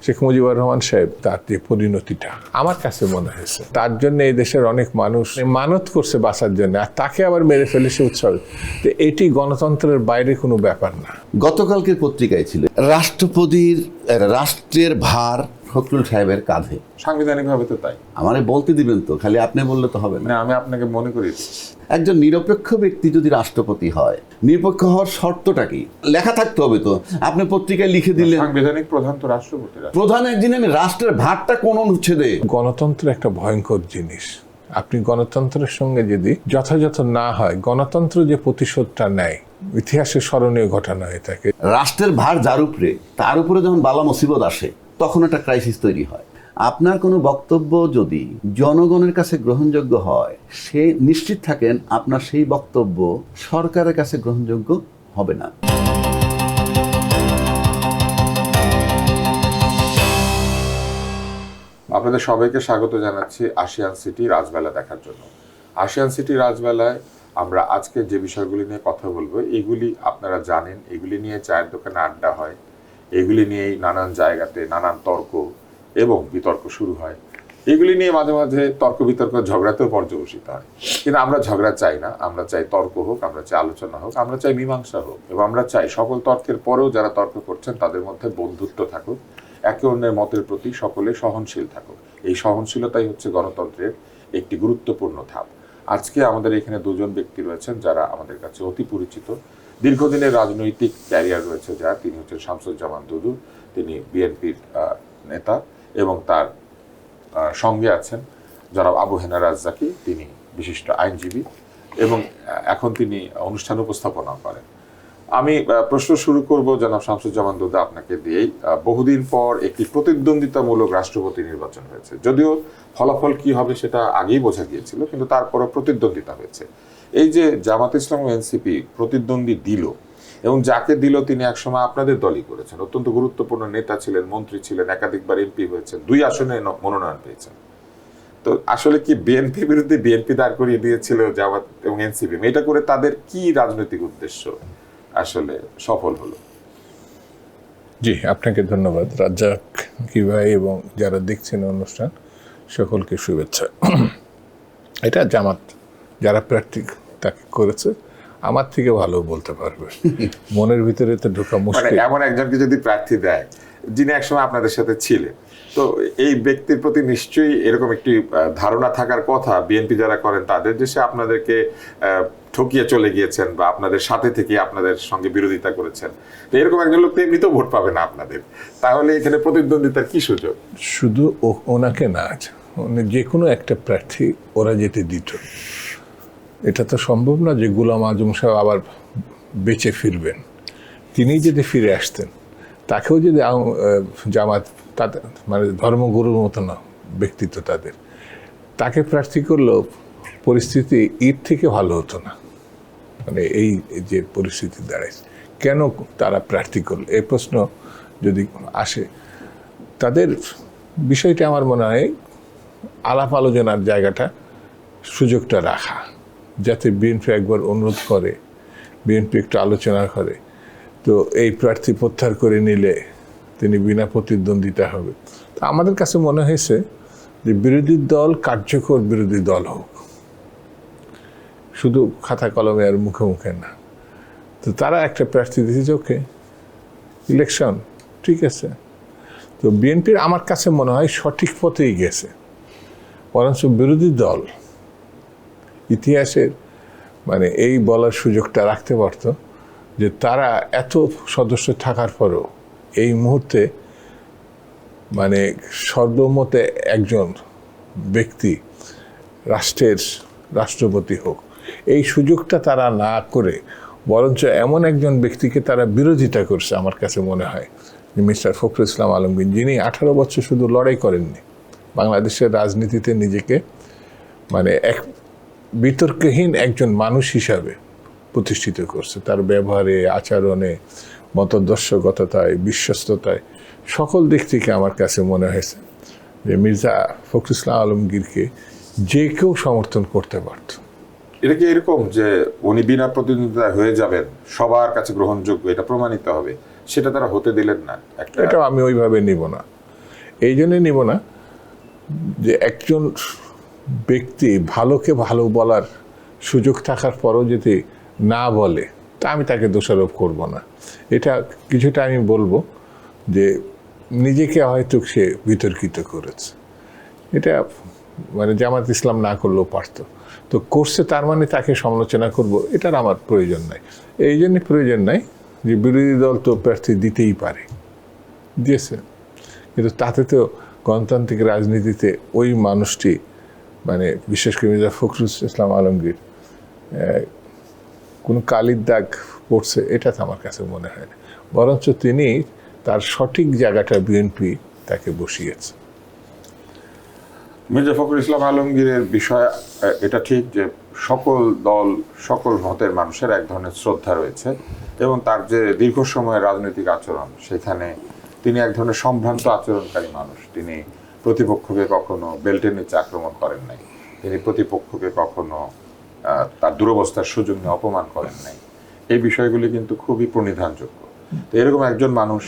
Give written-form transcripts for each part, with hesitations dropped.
শেখ মুজিবুর রহমান সাহেব তার যে পরিণতিটা আমার কাছে মনে হয়েছে, তার জন্য এই দেশের অনেক মানুষ মানত করছে বাঁচার জন্য, আর তাকে আবার মেরে ফেলেছে উৎসবে। তো এটি গণতন্ত্রের বাইরে কোনো ব্যাপার না। গতকালকের পত্রিকায় ছিল রাষ্ট্রের ভার ফখরুল সাহেবের কাঁধে। সাংবিধানিকভাবে তো তাই। আমারে বলতে দিবেন তো, খালি আপনি বললে তো হবে না। আমি আপনাকে মনে করি একজন নিরপেক্ষ ব্যক্তি যদি রাষ্ট্রপতি হয়, নিরপেক্ষ হওয়ার শর্তটা কি লেখা থাকতে হবে তো। আপনি পত্রিকায় লিখে দিলেন সাংবিধানিক প্রধান তো রাষ্ট্রপতি। প্রধান একদিন রাষ্ট্রের ভারটা কোন অনুচ্ছেদে? গণতন্ত্র একটা ভয়ঙ্কর জিনিস। আপনি গণতন্ত্রের সঙ্গে যদি যথাযথ না হয়, গণতন্ত্র যে প্রতিশোধটা নেয় ইতিহাসে স্মরণীয় ঘটনা হয়ে থাকে। রাষ্ট্রের ভার যার উপরে, তার উপরে যখন বালা মুসিবত আসে তখন একটা ক্রাইসিস তৈরি হয়। আপনার কোনো বক্তব্য যদি জনগণের কাছে গ্রহণযোগ্য হয়, সে নিশ্চিত থাকেন আপনার সেই বক্তব্য সরকারের কাছে গ্রহণযোগ্য হবে না। আপনাদের সবাইকে স্বাগত জানাচ্ছি আশিয়ান সিটি রাজবেলা দেখার জন্য। আশিয়ান সিটি রাজবেলায় আমরা আজকে যে বিষয়গুলি নিয়ে কথা বলবো, এগুলি আপনারা জানেন, এগুলি নিয়ে চায়ের দোকানে আড্ডা হয়, এগুলি নিয়েই নানান জায়গাতে নানান তর্ক এবং বিতর্ক শুরু হয়। এগুলি নিয়ে মাঝে মাঝে তর্ক বিতর্ক ঝগড়াতেও পর্যবসিত হয়। কিন্তু আমরা ঝগড়া চাই না, আমরা চাই তর্ক হোক, আমরা চাই আলোচনা হোক, আমরা চাই মীমাংসা হোক, এবং আমরা চাই সকল তর্কের পরেও যারা তর্ক করছেন তাদের মধ্যে বন্ধুত্ব থাকুক, একে অন্যের মতের প্রতি সকলে সহনশীল থাকুক। এই সহনশীলতাই হচ্ছে গণতন্ত্রের একটি গুরুত্বপূর্ণ ধাপ। আজকে আমাদের এখানে দুজন ব্যক্তি রয়েছেন যারা আমাদের কাছে অতি পরিচিত, দীর্ঘদিনের রাজনৈতিক ক্যারিয়ার রয়েছে যার। তিনি হচ্ছেন শামসুজ্জামান দুদু, তিনি বিএনপির নেতা, এবং তার সঙ্গে আছেন জনাব আবু হেনা রাজ্জাকি, তিনি বিশিষ্ট আইনজীবী এবং এখন তিনি অনুষ্ঠান উপস্থাপনা করেন। আমি প্রশ্ন শুরু করব জনাব শামসুজ্জামান দুদু আপনাকে দিয়েই। বহুদিন পর একটি প্রতিদ্বন্দ্বিতামূলক রাষ্ট্রপতি নির্বাচন হয়েছে, যদিও ফলাফল কি হবে সেটা আগেই বোঝা গিয়েছিল, কিন্তু তারপরও প্রতিদ্বন্দ্বিতা হয়েছে। এই যে জামাত ইসলাম ও এনসিপি প্রতিদ্বন্দ্বী দিল, এবং যাকে দিল তিনি একসময় আপনাদের দলই করেছেন, অত্যন্ত গুরুত্বপূর্ণ নেতা ছিলেন, মন্ত্রী ছিলেন, একাধিকবার এমপি হয়েছেন, 2 আসনে মনোনয়ন পেয়েছেন। তো আসলে কি বিএনপি বিরুদ্ধে বিএনপি দাঁড় করিয়ে দিয়েছিল জামাত এবং এনসিপি? এটা করে তাদের কি রাজনৈতিক উদ্দেশ্য আসলে সফল হলো? জি, আপনাকে ধন্যবাদ রাজ্জাক কি ভাই, এবং যারা দেখছেন অনুষ্ঠান সকলকে শুভেচ্ছা। এটা জামাত যারা প্রার্থী তাকে করেছে, আমার থেকে ভালো বলতে পারবে। মনের ভিতরে তো ঢোকা মুশকিল। এমন একজনকে যদি প্রার্থী দেয় যিনি একসময় আপনাদের সাথে ছিলেন, তো এই ব্যক্তির প্রতি নিশ্চয়ই এরকম একটি ধারণা থাকার কথা বিএনপি যারা করেন তাদের, যে সে আপনাদেরকে ঠকিয়ে চলে গিয়েছেন বা আপনাদের সাথে থেকে আপনাদের সঙ্গে বিরোধিতা করেছেন। তো এরকম একজন লোক তো এমনিতেও ভোট পাবে না আপনাদের, তাহলে এখানে প্রতিদ্বন্দ্বিতার কি সুযোগ? শুধু ওনাকে না, যে কোনো একটা প্রার্থী ওরা যেতে দিত। এটা তো সম্ভব না যে গোলাম আজম সাহেব আবার বেঁচে ফিরবেন। তিনি যদি ফিরে আসতেন, তাকেও যদি জামাত, তাদের মানে ধর্মগুরুর মতো না ব্যক্তিত্ব তাদের, তাকে প্রার্থী করলেও পরিস্থিতি ঈদ থেকে ভালো হতো না। মানে এই যে পরিস্থিতি দাঁড়ায়, কেন তারা প্রার্থী করলো এই প্রশ্ন যদি আসে, তাদের বিষয়টা আমার মনে হয় আলাপ আলোচনার জায়গাটা, সুযোগটা রাখা, যাতে বিএনপি একবার অনুরোধ করে, বিএনপি একটু আলোচনা করে, তো এই প্রার্থী প্রত্যাহার করে নিলে তিনি বিনা প্রতিদ্বন্দ্বিতা হবে। তো আমাদের কাছে মনে হয়েছে যে বিরোধী দল কার্যকর বিরোধী দল হোক, শুধু খাতা কলমে আর মুখে মুখে না। তো তারা একটা প্রার্থী দিয়েছে, ওকে ইলেকশন ঠিক আছে। তো বিএনপির আমার কাছে মনে হয় সঠিক পথেই গেছে, বরঞ্চ বিরোধী দল ইতিহাসের মানে এই বলার সুযোগটা রাখতে পারত যে তারা এত সদস্য থাকার পরেও এই মুহূর্তে মানে সর্বমতে একজন ব্যক্তি রাষ্ট্রের রাষ্ট্রপতি হোক, এই সুযোগটা তারা না করে বরঞ্চ এমন একজন ব্যক্তিকে তারা বিরোধিতা করছে। আমার কাছে মনে হয় যে মিস্টার ফখরুল ইসলাম আলমগীর, যিনি 18 বছর শুধু লড়াই করেননি, বাংলাদেশের রাজনীতিতে নিজেকে মানে এক বিতর্কহীন একজন মানুষ হিসাবে প্রতিষ্ঠিত করছে। তার ব্যবহারে, আচরণে, মতদর্শকতায়, বিশ্বস্ততায়, সকল দিক থেকে আমার কাছে মনে হয়েছে যে মির্জা ফখরুল ইসলাম আলমগীরকে যে কেউ সমর্থন করতে পারত। এটা কি এরকম যে উনি বিনা প্রতিদ্বন্দ্বিতা হয়ে যাবেন, সবার কাছে গ্রহণযোগ্য, এটা প্রমাণিত হবে, সেটা তারা হতে দিলেন না? এটা আমি ওইভাবে নিব না। এই জন্যে নিব না যে একজন ব্যক্তি ভালোকে ভালো বলার সুযোগ থাকার পরও যদি না বলে তা আমি তাকে দোষারোপ করব না। এটা কিছুটা আমি বলবো যে নিজেকে হয়তো সে বিতর্কিত করেছে, এটা মানে জামাত ইসলাম না করলেও পারতো, তো করছে তার মানে তাকে সমালোচনা করব এটার আমার প্রয়োজন নাই। এই জন্যে প্রয়োজন নাই যে বিরোধী দল তো প্রার্থী দিতেই পারে, দিয়েছে, কিন্তু তাতে তো গণতান্ত্রিক রাজনীতিতে ওই মানুষটি মানে বিশেষ করে মির্জা ফখরুল ইসলাম আলমগীর কোনো কালির দাগ পড়ছে এটা তো আমার কাছে মনে হয় না, বরঞ্চ তিনি তার সঠিক জায়গাটা বিএনপি তাকে বসিয়েছে। মির্জা ফখরুল ইসলাম আলমগীরের বিষয় এটা ঠিক যে সকল দল সকল মতের মানুষের এক ধরনের শ্রদ্ধা রয়েছে এবং তার যে দীর্ঘ সময়ের রাজনৈতিক আচরণ সেখানে তিনি এক ধরনের সম্ভ্রান্ত আচরণকারী মানুষ। তিনি প্রতিপক্ষকে কখনো বেল্টের নিচে আক্রমণ করেন নাই, তিনি প্রতিপক্ষকে কখনো তার দুরবস্থার সুযোগ নিয়ে অপমান করেন নাই। এই বিষয়গুলি কিন্তু খুবই প্রণিধানযোগ্য। তো এরকম একজন মানুষ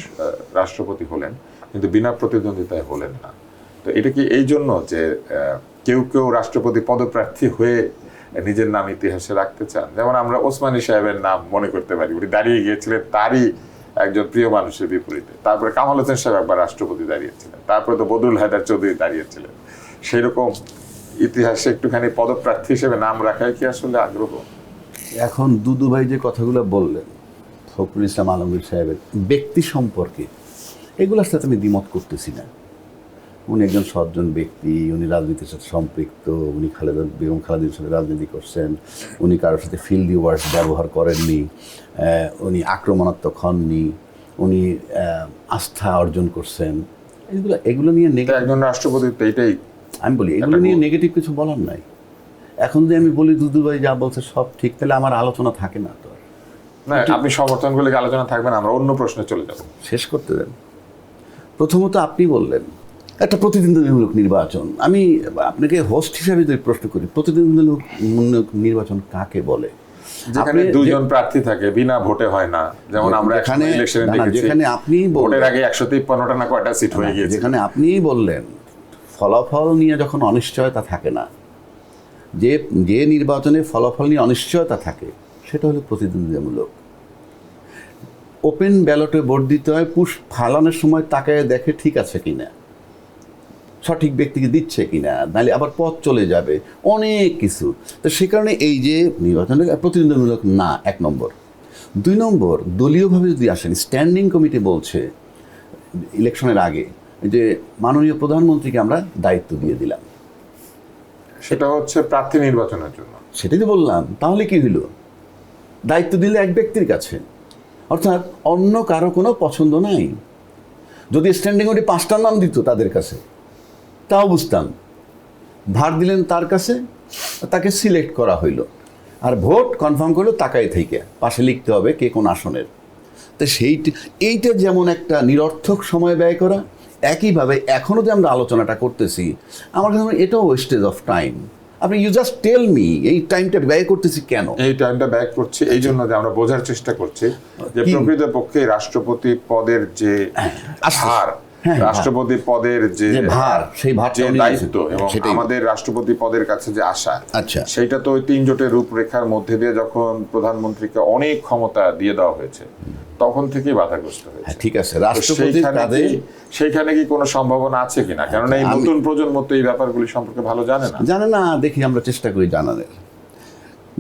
রাষ্ট্রপতি হলেন কিন্তু বিনা প্রতিদ্বন্দ্বিতায় হলেন না। তো এটা কি এই জন্য যে কেউ কেউ রাষ্ট্রপতি পদপ্রার্থী হয়ে নিজের নাম ইতিহাসে রাখতে চান? যেমন আমরা ওসমানী সাহেবের নাম মনে করতে পারি, উনি দাঁড়িয়ে গিয়েছিলেন তারই একজন প্রিয় মানুষের বিপরীতে। তারপরে কামাল হোসেন সাহেব একবার রাষ্ট্রপতি দাঁড়িয়েছিলেন, তারপরে তো বদরুল হায়দার চৌধুরী দাঁড়িয়েছিলেন। সেরকম ইতিহাসে একটুখানি পদপ্রার্থী হিসেবে নাম রাখাই কি আসলে আগ্রহ? এখন দুদু ভাই যে কথাগুলো বললেন ফখরুল ইসলাম আলমগীর সাহেবের ব্যক্তি সম্পর্কে, এগুলোর সাথে আমি দ্বিমত করতেছি না। উনি একজন সজ্জন ব্যক্তি, উনি রাজনীতির সাথে সম্পৃক্ত, উনি বেগম খালেদার সাথে রাজনীতি করছেন, উনি কারোর সাথে ফিল্ড ওয়ার্ডস ব্যবহার করেননি, উনি আক্রমণাত্মক হননি, উনি আস্থা অর্জন করছেন। এগুলো নিয়ে একজন রাষ্ট্রপতি তো এটাই আমি বলি, এগুলো নিয়ে নেগেটিভ কিছু বলার নাই। এখন যে আমি বলি দুদু ভাই যা বলছে সব ঠিক, তাহলে আমার আলোচনা থাকে না। তো না, আপনি সমর্থনগুলিকে আলোচনা থাকবেন, আমরা অন্য প্রশ্নে চলে যাব। শেষ করতে দেন। প্রথমত আপনি বললেন একটা প্রতিদ্বন্দ্বিতামূলক নির্বাচন। আমি আপনাকে হোস্ট হিসাবে যদি প্রশ্ন করি, প্রতিদ্বন্দ্বিতামূলক নির্বাচন কাকে বলে? যেখানে দুজন প্রার্থী থাকে, বিনা ভোটে হয় না, যেমন আমরা এখানে ইলেকশনে দেখেছি, যেখানে আপনি ভোটের আগে 153টা না কয়টা সিট হয়ে গিয়েছে, যেখানে আপনি বললেন ফলাফল নিয়ে যখন অনিশ্চয়তা থাকে না, যে নির্বাচনে ফলাফল নিয়ে অনিশ্চয়তা থাকে সেটা হলো প্রতিদ্বন্দ্বিতামূলক। ওপেন ব্যালটে ভোট দিতে হয়, পুশ ফালানোর সময় তাকায় দেখে ঠিক আছে কিনা, সঠিক ব্যক্তিকে দিচ্ছে কিনা, নাহলে আবার পথ চলে যাবে, অনেক কিছু। তো সে কারণে এই যে নির্বাচন প্রতিদ্বন্দ্বিতামূলক না, 1 নম্বর। 2 নম্বর, দলীয়ভাবে যদি আসেন, স্ট্যান্ডিং কমিটি বলছে ইলেকশনের আগে যে মাননীয় প্রধানমন্ত্রীকে আমরা দায়িত্ব দিয়ে দিলাম, সেটা হচ্ছে প্রার্থী নির্বাচনের জন্য। সেটাই তো বললাম। তাহলে কি হইল? দায়িত্ব দিলে এক ব্যক্তির কাছে, অর্থাৎ অন্য কারো কোনো পছন্দ নাই। যদি স্ট্যান্ডিং কমিটি 5টা নাম দিত তাদের কাছে তাও বুঝতাম, ভার দিলেন তার কাছে, তাকে সিলেক্ট করা হইল, আর ভোট কনফার্ম করলো তাকাই থেকে পাশে লিখতে হবে কে কোন আসনের। তো এইটা যেমন একটা নিরর্থক সময় ব্যয় করা, একইভাবে এখনও যে আমরা আলোচনাটা করতেছি, আমার কাছে এটাও ওয়েস্টেজ অফ টাইম। আপনি ইউ জাস্ট টেল মি এই টাইমটা ব্যয় করতেছি কেন? এই টাইমটা ব্যয় করছি এই জন্য যে আমরা বোঝার চেষ্টা করছি যে প্রকৃতপক্ষে রাষ্ট্রপতি পদের যে ভার, রাষ্ট্রপতি পদের যে ভার, সেই ভারটা দায়িত্ব এবং আমাদের রাষ্ট্রপতি পদের কাছে যে আশা, আচ্ছা, সেইটা তো ওই 3 জোটের রূপরেখার মধ্যে দিয়ে যখন প্রধানমন্ত্রীকে অনেক ক্ষমতা দিয়ে দেওয়া হয়েছে তখন থেকেই বাধাগ্রস্ত হয়েছে। ঠিক আছে, রাষ্ট্রপতির কাজে সেইখানে কি কোনো সম্ভাবনা আছে কিনা? কারণ এই নতুন প্রজন্ম তো এই ব্যাপারগুলি সম্পর্কে ভালো জানে না। দেখি আমরা চেষ্টা করি জানানোর।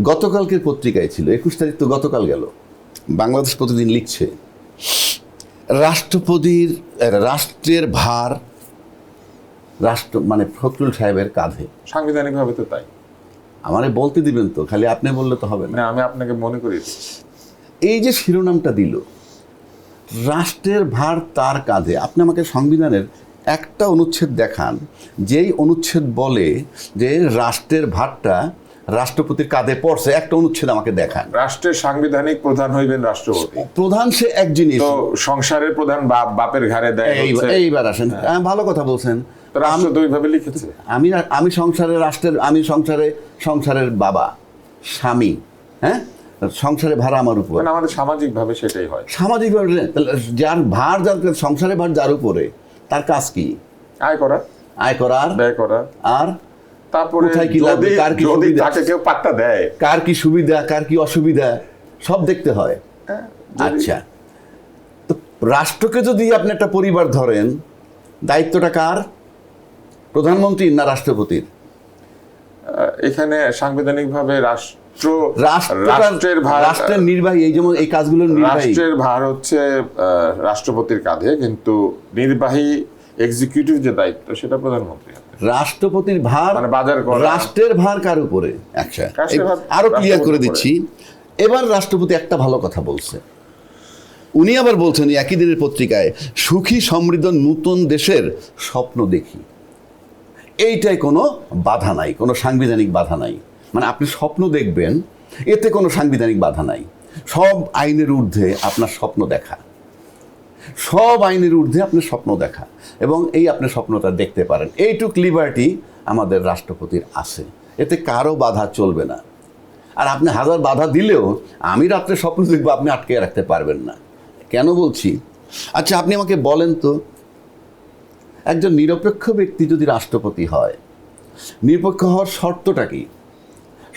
গতকালকের পত্রিকায় ছিল 21 তারিখ, তো গতকাল গেল, বাংলাদেশ প্রতিদিন লিখছে রাষ্ট্রের ভার মানে ফখরুল সাহেবের কাঁধে। সাংবিধানিকভাবে তো তাই। আমারে বলতে দিবেন তো, খালি আপনি বললে তো হবে না। আমি আপনাকে মনে করি এই যে শিরোনামটা দিল, রাষ্ট্রের ভার তার কাঁধে। আপনি আমাকে সংবিধানের একটা অনুচ্ছেদ দেখান যেই অনুচ্ছেদ বলে যে রাষ্ট্রের ভারটা রাষ্ট্রপতির কাঁধে পড়ছে, একটা অনুচ্ছেদ আমাকে দেখান। রাষ্ট্রের সাংবিধানিক প্রধান হইবেন রাষ্ট্রপতি। প্রধান সে এক জিনিস, তো সংসারের প্রধান বাপের ঘাড়ে দেয়। এইবার আসেন, ভালো কথা বলছেন, রাষ্ট্র তো ওইভাবে লিখেছে। আমি সংসারের বাবা, স্বামী, হ্যাঁ, সংসারে ভার আমার উপর। আমাদের সামাজিক ভাবে সেটাই হয়। সামাজিক ভাবে যার ভার, যার সংসারে ভার যার উপরে, তার কাজ কি? আয় করা, আয় করার, ব্যয় করা, আর তারপরে কোথায় কি লাগবে, কার কি যদি সুবিধা, তাকে কেউ পাত্তা দেয়, কার কি সুবিধা, কার কি অসুবিধা, সব দেখতে হয়। আচ্ছা, তো রাষ্ট্রকে যদি আপনি একটা পরিবার ধরেন, দায়িত্বটা কার? প্রধানমন্ত্রীর না রাষ্ট্রপতির? এখানে সাংবিধানিকভাবে রাষ্ট্রের ভার, রাষ্ট্রের নির্বাহী, এই যেমন এই কাজগুলোর নির্বাহী, রাষ্ট্রের ভার হচ্ছে রাষ্ট্রপতির কাঁধে, কিন্তু নির্বাহী এক্সিকিউটিভ যে দায়িত্ব সেটা প্রধানমন্ত্রী। রাষ্ট্রপতির ভার মানে বাজার করা, রাষ্ট্রের ভার কার উপরে? আচ্ছা, রাষ্ট্রের ভার আরো ক্লিয়ার করে রাষ্ট্রপতির দিচ্ছি। এবার রাষ্ট্রপতি একটা ভালো কথা বলছে, উনি আবার বলছেন একই দিনের পত্রিকায়, সুখী সমৃদ্ধ নতুন দেশের স্বপ্ন দেখি। এইটাই কোনো বাধা নাই, কোনো সাংবিধানিক বাধা নাই। মানে আপনি স্বপ্ন দেখবেন, এতে কোনো সাংবিধানিক বাধা নাই। সব আইনের ঊর্ধ্বে আপনার স্বপ্ন দেখা, সব আইনের ঊর্ধ্বে আপনার স্বপ্ন দেখা, এবং এই আপনার স্বপ্নটা দেখতে পারেন, এইটুক লিবার্টি আমাদের রাষ্ট্রপতির আছে, এতে কারো বাধা চলবে না। আর আপনি হাজার বাধা দিলেও আমি রাত্রে স্বপ্ন দেখবো, আপনি আটকে রাখতে পারবেন না। কেন বলছি? আচ্ছা, আপনি আমাকে বলেন তো, একজন নিরপেক্ষ ব্যক্তি যদি রাষ্ট্রপতি হয়, নিরপেক্ষ হওয়ার শর্তটা কি?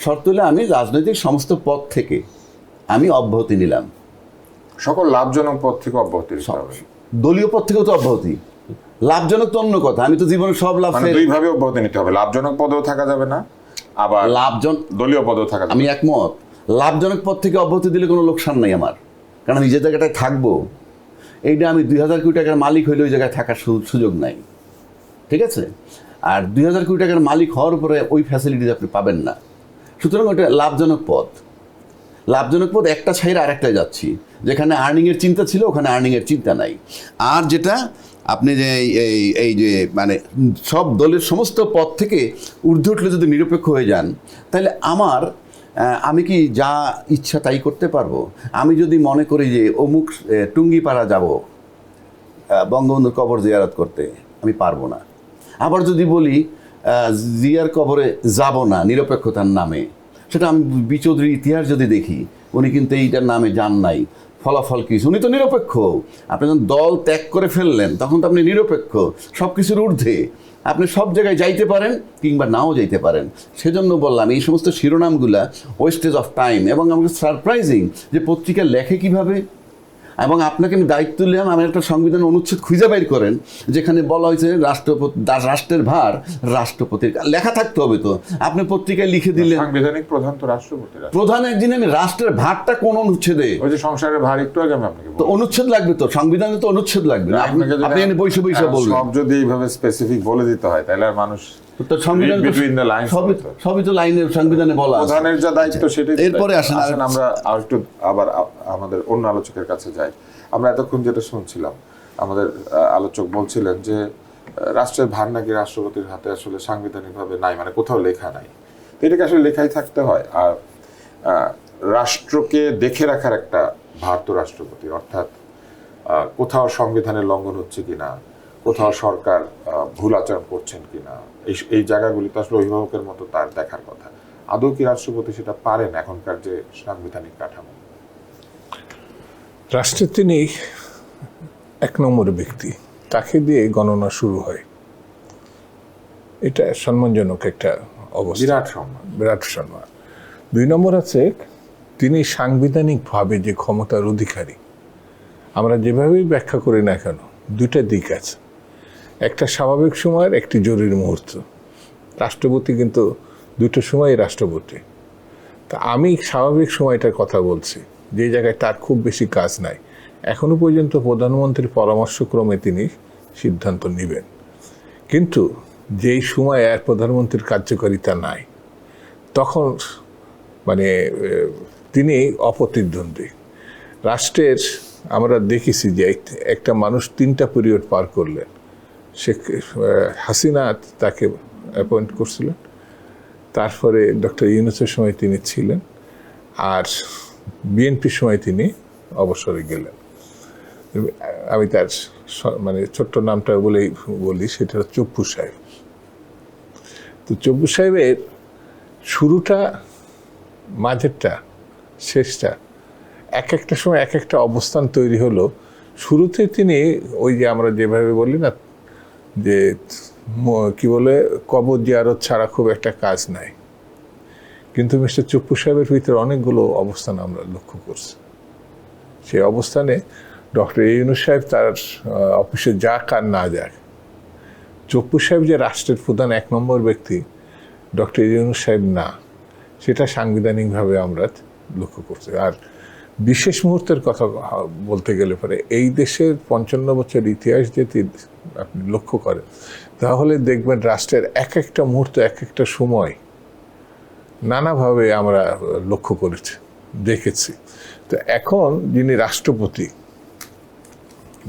শর্ত হলে আমি রাজনৈতিক সমস্ত পদ থেকে আমি অব্যাহতি নিলাম। সকল লাভজনক পদ থেকে অব্যাহতি নিতে হবে। দলীয় পদ থেকেও তো অব্যাহতি, লাভজনক তো অন্য কথা, আমি তো জীবনে সব লাভ, মানে দুই ভাবে অব্যাহতি নিতে হবে, লাভজনক পদেও থাকা যাবে না, আবার দলীয় পদেও থাকা যাবে। আমি একমত, লাভজনক পদ থেকে অব্যাহতি দিলে কোনো লোকসান নাই আমার, কারণ আমি যে জায়গাটায় থাকবো, এইটা আমি 2000 কোটি টাকার মালিক হইলে ওই জায়গায় থাকার সুযোগ নাই, ঠিক আছে? আর 2000 কোটি টাকার মালিক হওয়ার উপরে ওই ফ্যাসিলিটিস আপনি পাবেন না। সুতরাং ওটা লাভজনক পদ। লাভজনক পদ একটা ছাইরে আরেকটায় যাচ্ছি, যেখানে আর্নিংয়ের চিন্তা ছিল ওখানে আর্নিংয়ের চিন্তা নাই। আর যেটা আপনি যে এই যে মানে সব দলের সমস্ত পদ থেকে ঊর্ধ্বে উঠলে যদি নিরপেক্ষ হয়ে যান, তাহলে আমি কি যা ইচ্ছা তাই করতে পারবো? আমি যদি মনে করি যে অমুক টুঙ্গিপাড়া যাব বঙ্গবন্ধুর কবর জিয়ারত করতে, আমি পারবো না। আবার যদি বলি জিয়ার কবরে যাব না নিরপেক্ষতার নামে, সেটা আমি বিচৌধুরীর ইতিহাস যদি দেখি, উনি কিন্তু এইটার নামে যান নাই, ফলাফল কিছু, উনি তো নিরপেক্ষ। আপনি যখন দল ত্যাগ করে ফেললেন তখন তো আপনি নিরপেক্ষ, সব কিছুর ঊর্ধ্বে, আপনি সব জায়গায় যাইতে পারেন কিংবা নাও যাইতে পারেন। সেজন্য বললাম এই সমস্ত শিরোনামগুলা ওয়েস্টেজ অফ টাইম, এবং আমাকে সারপ্রাইজিং যে পত্রিকা লেখে কিভাবে। এবং আপনাকে আমি দায়িত্ব দিলাম, আমি একটা সংবিধান অনুচ্ছেদ খুঁজে বের করেন যেখানে বলা হয়েছে রাষ্ট্রের ভার রাষ্ট্রপতির। লেখা থাকতে হবে তো, আপনি পত্রিকায় লিখে দিলেন সাংবিধানিক প্রধান তো রাষ্ট্রপতি। প্রধান একদিন আমি রাষ্ট্রের ভারটা কোন অনুচ্ছেদে? ওই যে সংসারের ভার, একটু আগে আমি আপনাকে তো অনুচ্ছেদ লাগবে, তো সংবিধানে তো অনুচ্ছেদ লাগবে না। আপনি এনে বৈশে বলবেন সব যদি এইভাবে স্পেসিফিক বলে দিতে হয়, তাহলে আর মানুষ তো সংবিধান সবই তো লাইনের সংবিধানে বলা আছে। প্রধানের যা দায়িত্ব সেটাই। এরপরে আসেন আমরা আরেকটু আবার আমাদের অন্য আলোচকের কাছে যাই। আমরা এতক্ষণ যেটা শুনছিলাম, আমাদের আলোচক বলছিলেন যে রাষ্ট্রের ভার নাকি রাষ্ট্রপতির হাতে আসলে সাংবিধানিকভাবে নাই, মানে কোথাও লেখা নাই। তো এটাকে আসলে লেখাই থাকতে হয়। আর রাষ্ট্রকে দেখে রাখার একটা ভার তো রাষ্ট্রপতির, অর্থাৎ কোথাও সংবিধানের লঙ্ঘন হচ্ছে কিনা, কোথাও সরকার ভুল আচরণ করছেন কিনা, এই জায়গাগুলি তো আসলে অভিভাবকের মতো তার দেখার কথা। আদৌ কি রাষ্ট্রপতি সেটা পারেন এখনকার যে সাংবিধানিক কাঠামো? রাষ্ট্রের তিনি 1 নম্বর ব্যক্তি, তাকে দিয়ে গণনা শুরু হয়, এটা সম্মানজনক একটা অবস্থা, বিরাট সম্মান, বিরাট সম্মান। 2 নম্বর আছে, তিনি সাংবিধানিকভাবে যে ক্ষমতার অধিকারী। আমরা যেভাবেই ব্যাখ্যা করি না কেন, 2টা দিক আছে, একটা স্বাভাবিক সময়ের, একটি জরুরি মুহূর্ত। রাষ্ট্রপতি কিন্তু 2টো সময় রাষ্ট্রপতি। তা আমি স্বাভাবিক সময়টার কথা বলছি, যে জায়গায় তার খুব বেশি কাজ নাই, এখনো পর্যন্ত প্রধানমন্ত্রীর পরামর্শক্রমে তিনি সিদ্ধান্ত নেবেন। কিন্তু যেই সময় আর প্রধানমন্ত্রীর কার্যকারিতা নাই, তখন মানে তিনি অপ্রতিদ্বন্দ্বী। রাষ্ট্রের আমরা দেখেছি যে একটা মানুষ 3টা পিরিয়ড পার করলেন। শেখ হাসিনা তাকে অ্যাপয়েন্ট করছিলেন, তারপরে ডক্টর ইউনূসের সময় তিনি ছিলেন, আর বিএনপির সময় তিনি অবসরে গেলেন। আমি তার মানে ছোট্ট নামটা বলি, সেটা হচ্ছে চপ্পু সাহেব। তো চপ্পু সাহেবের শুরুটা, মাঝেরটা, শেষটা, একটা সময় একটা অবস্থান তৈরি হলো। শুরুতে তিনি ওই যে আমরা যেভাবে বলি না, যে কি বলে কবর জিয়ারত ছাড়া খুব একটা কাজ নাই, কিন্তু মিস্টার চপ্পু সাহেবের ভিতরে অনেকগুলো অবস্থান আমরা লক্ষ্য করছি। সেই অবস্থানে ডক্টর ইউনূস সাহেব তার অফিসে যাক আর না যাক, চপ্পু সাহেব যে রাষ্ট্রের প্রধান 1 নম্বর ব্যক্তি, ডক্টর ইউনূস সাহেব না, সেটা সাংবিধানিকভাবে আমরা লক্ষ্য করছি। আর বিশেষ মুহূর্তের কথা বলতে গেলে পরে এই দেশের 55 বছর ইতিহাস যদি আপনি লক্ষ্য করেন, তাহলে দেখবেন রাষ্ট্রের এক একটা মুহূর্ত, এক একটা সময় নানাভাবে আমরা লক্ষ্য করেছি, দেখেছি। তো এখন যিনি রাষ্ট্রপতি,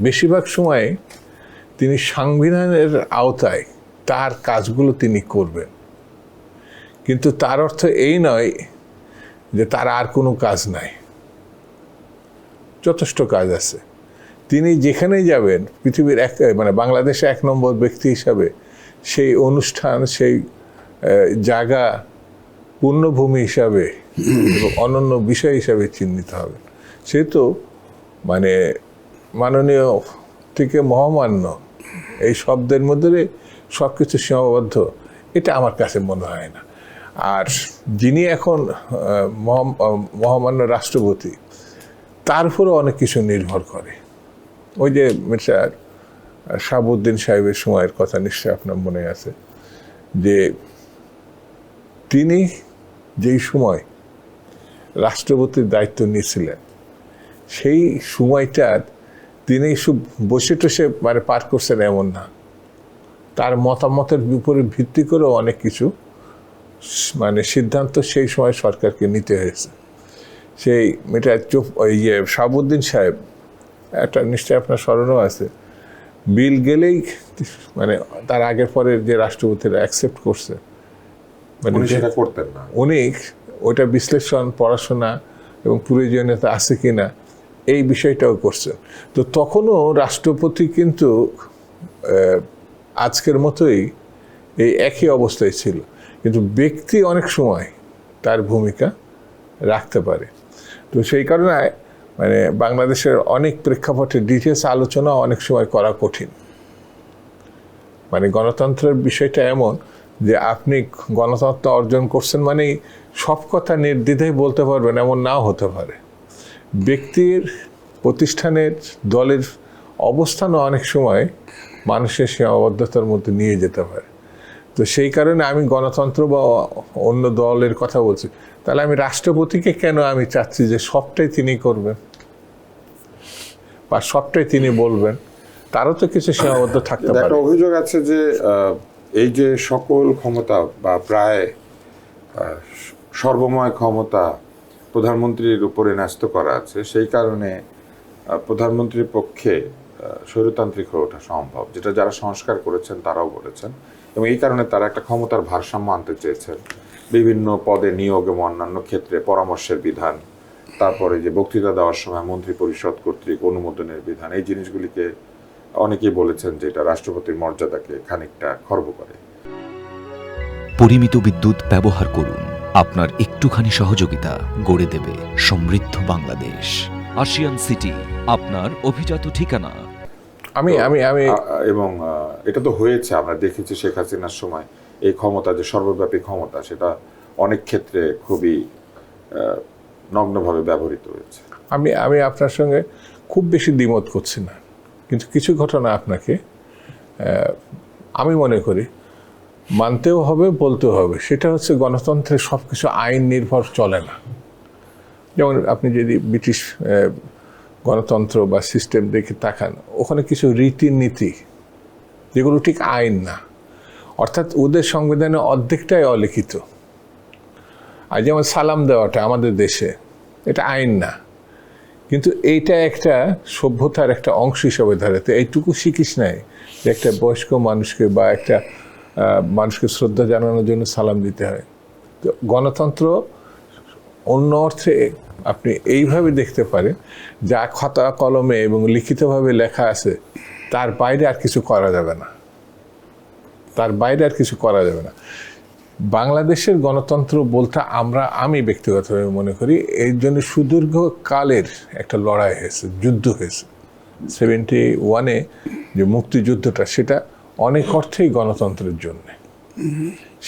বেশিরভাগ সময়ে তিনি সংবিধানের আওতায় তার কাজগুলো তিনি করবেন, কিন্তু তার অর্থ এই নয় যে তার আর কোনো কাজ নাই, যথেষ্ট কাজ আছে। তিনি যেখানেই যাবেন পৃথিবীর মানে বাংলাদেশে 1 নম্বর ব্যক্তি হিসাবে সেই অনুষ্ঠান, সেই জায়গা পূর্ণভূমি হিসাবে এবং অনন্য বিষয় হিসাবে চিহ্নিত হবে। সে তো মানে মাননীয় থেকে মহামান্য এই শব্দের মধ্যে সব কিছু সীমাবদ্ধ, এটা আমার কাছে মনে হয় না। আর যিনি এখন মহামান্য রাষ্ট্রপতি, তার উপরেও অনেক কিছু নির্ভর করে। ওই যে মিস্টার শাহাবুদ্দিন সাহেবের সময়ের কথা নিশ্চয়ই আপনার মনে আছে, যে তিনি যেই সময় রাষ্ট্রপতির দায়িত্ব নিয়েছিলেন, সেই সময়টার তিনি শুধু বসে টসে মানে পার করছেন এমন না, তার মতামতের উপরে ভিত্তি করেও অনেক কিছু মানে সিদ্ধান্ত সেই সময় সরকারকে নিতে হয়েছে। সেই শাহাবুদ্দিন সাহেব, একটা নিশ্চয়ই আপনার স্মরণও আছে, বিল গেলেই মানে তার আগের পরের যে রাষ্ট্রপতিরা অ্যাকসেপ্ট করছে, মানে সেটা করতেন না উনি ওইটা বিশ্লেষণ, পড়াশোনা এবং প্রয়োজনীয়তা আছে কিনা এই বিষয়টাও করছেন। তো তখনও রাষ্ট্রপতি কিন্তু আজকের মতোই এই একই অবস্থায় ছিল, কিন্তু ব্যক্তি অনেক সময় তার ভূমিকা রাখতে পারে। তো সেই কারণে মানে বাংলাদেশের অনেক প্রেক্ষাপটে ডিটেলস আলোচনা অনেক সময় করা কঠিন। মানে গণতন্ত্রের বিষয়টা এমন যে আপনি গণতন্ত্র অর্জন করছেন মানে সব কথা নির্দ্বিধায় বলতে পারবেন এমন নাও হতে পারে। ব্যক্তির, প্রতিষ্ঠানের, দলের অবস্থানও অনেক সময় মানুষের সীমাবদ্ধতার মধ্যে নিয়ে যেতে পারে। তো সেই কারণে আমি গণতন্ত্র বা অন্য দলের কথা বলছি, তাহলে আমি রাষ্ট্রপতিকে কেন আমি চাচ্ছি যে সবটাই তিনি করবেন বা সবটাই তিনি বলবেন? তারও তো কিছু সীমাবদ্ধ থাকতে পারে। একটা অভিযোগ আছে যে এই যে সকল ক্ষমতা বা প্রায় সর্বময় ক্ষমতা প্রধানমন্ত্রীর উপরে ন্যস্ত করা আছে, সেই কারণে প্রধানমন্ত্রীর পক্ষে স্বৈরতান্ত্রিক হয়ে ওঠা সম্ভব, যেটা যারা সংস্কার করেছেন তারাও বলেছেন। এবং এই কারণে তারা একটা ক্ষমতার ভারসাম্য আনতে চেয়েছেন, বিভিন্ন পদে নিয়োগ এবং অন্যান্য ক্ষেত্রে পরামর্শের বিধান, তারপরে যে বক্তৃতা দেওয়ার সময় মন্ত্রী পরিষদ কর্তৃক অনুমোদনের বিধান, এই জিনিসগুলিকে অনেকেই বলেছেন যে এটা রাষ্ট্রপতির মর্যাদাকে খানিকটা খর্ব করে। পরিমিত বিদ্যুৎ ব্যবহার করুন। আপনার একটুখানি সহযোগিতা গড়ে দেবে সমৃদ্ধ বাংলাদেশ। আশিয়ান সিটি, আপনার অভিজাত ঠিকানা। আমি আমি আমি এবং এটা তো হয়েছে, আমরা দেখেছি শেখ হাসিনার সময় এই ক্ষমতা, যে সর্বব্যাপী ক্ষমতা, সেটা অনেক ক্ষেত্রে খুবই নগ্নভাবে ব্যবহৃত হয়েছে। আমি আমি আপনার সঙ্গে খুব বেশি দ্বিমত করছি না, কিন্তু কিছু ঘটনা আপনাকে আমি মনে করি মানতেও হবে, বলতেও হবে। সেটা হচ্ছে গণতন্ত্রের সব কিছু আইন নির্ভর চলে না। যেমন আপনি যদি ব্রিটিশ গণতন্ত্র বা সিস্টেম দেখে তাকান, ওখানে কিছু রীতিনীতি যেগুলো ঠিক আইন না, অর্থাৎ ওদের সংবিধানে অর্ধেকটাই অলিখিত। আর যেমন সালাম দেওয়াটা আমাদের দেশে, এটা আইন না, কিন্তু এইটা একটা সভ্যতার একটা অংশ হিসাবে ধরাতে এইটুকু শিখিস নাই যে একটা বয়স্ক মানুষকে বা একটা মানুষকে শ্রদ্ধা জানানোর জন্য সালাম দিতে হয়। তো গণতন্ত্র অন্য অর্থে আপনি এইভাবে দেখতে পারেন, যা খাতা কলমে এবং লিখিতভাবে লেখা আছে তার বাইরে আর কিছু করা যাবে না, তার বাইরে আর কিছু করা যাবে না। বাংলাদেশের গণতন্ত্র বলতে আমি ব্যক্তিগতভাবে মনে করি এর জন্য সুদীর্ঘকালের একটা লড়াই হয়েছে, যুদ্ধ হয়েছে। 71-এ যে মুক্তিযুদ্ধটা, সেটা অনেক অর্থেই গণতন্ত্রের জন্য।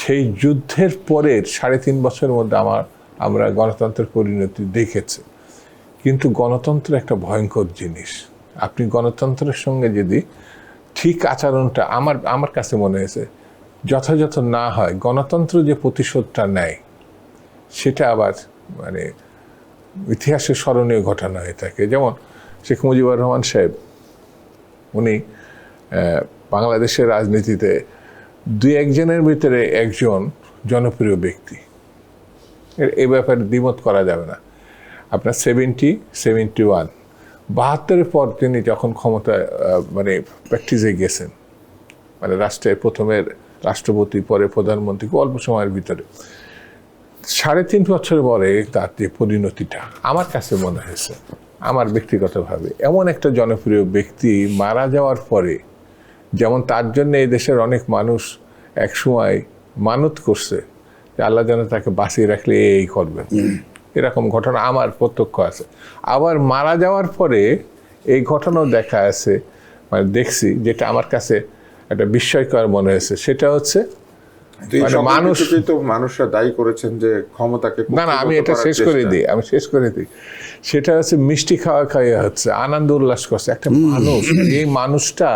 সেই যুদ্ধের পরের 3.5 বছরের মধ্যে আমরা গণতন্ত্রের পরিণতি দেখেছি। কিন্তু গণতন্ত্র একটা ভয়ঙ্কর জিনিস। আপনি গণতন্ত্রের সঙ্গে যদি ঠিক আচরণটা আমার কাছে মনে হয়েছে যথাযথ না হয়, গণতন্ত্র যে প্রতিশোধটা নেয় সেটা আবার মানে ইতিহাসে স্মরণীয় ঘটনা হয়ে থাকে। যেমন শেখ মুজিবুর রহমান সাহেব, উনি বাংলাদেশের রাজনীতিতে 2-1 জনের ভিতরে একজন জনপ্রিয় ব্যক্তি, এই ব্যাপারে দ্বিমত করা যাবে না। আপনার 71 72-এর পর তিনি যখন ক্ষমতায় মানে প্র্যাকটিসে গেছেন, মানে রাষ্ট্রের প্রথমে রাষ্ট্রপতি পরে প্রধানমন্ত্রী, অল্প সময়ের ভিতরে 3.5 বছর পরে তার যে পরিণতিটা আমার কাছে মনে হয়েছে, আমার ব্যক্তিগতভাবে, এমন একটা জনপ্রিয় ব্যক্তি মারা যাওয়ার পরে, যেমন তার জন্য এই দেশের অনেক মানুষ একসময় মানত করছে যে আল্লাহ যেন তাকে বাঁচিয়ে রাখলে এই করবেন, এরকম ঘটনা আমার প্রত্যক্ষ আছে। আবার মারা যাওয়ার পরে এই ঘটনাও দেখা আছে, মানে দেখছি, যেটা আমার কাছে একটা বিস্ময়কর মনে হয়েছে। সেটা হচ্ছে মানুষরা দায়ী করেছেন যে ক্ষমতাকে, না আমি এটা শেষ করে দিই, সেটা হচ্ছে মিষ্টি খাওয়া হচ্ছে, আনন্দ উল্লাস করছে একটা মানুষ, এই মানুষটা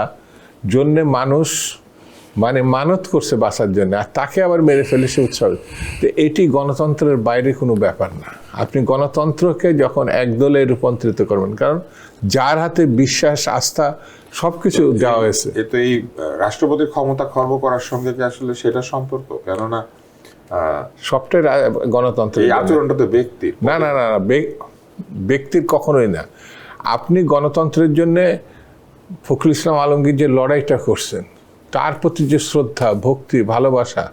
জন্যে মানুষ মানে মানত করছে বাঁচার জন্য, আর তাকে আবার মেরে ফেলেছে উৎসব। তো এটি গণতন্ত্রের বাইরে কোনো ব্যাপার না। আপনি গণতন্ত্রকে যখন একদলে রূপান্তরিত করবেন, কারণ যার হাতে বিশ্বাস, আস্থা সবকিছু দেওয়া হয়েছে। এ তো এই রাষ্ট্রপতির ক্ষমতা খর্ব করার সঙ্গে কি আসলে সেটা সম্পর্ক? কেননা সবটাই গণতন্ত্র, এই আচরণটা তো ব্যক্তির। না, ব্যক্তির কখনোই না। আপনি গণতন্ত্রের জন্যে ফখরুল ইসলাম আলমগীর যে লড়াইটা করছেন, তার প্রতি যে শ্রদ্ধা, ভক্তি, ভালোবাসা,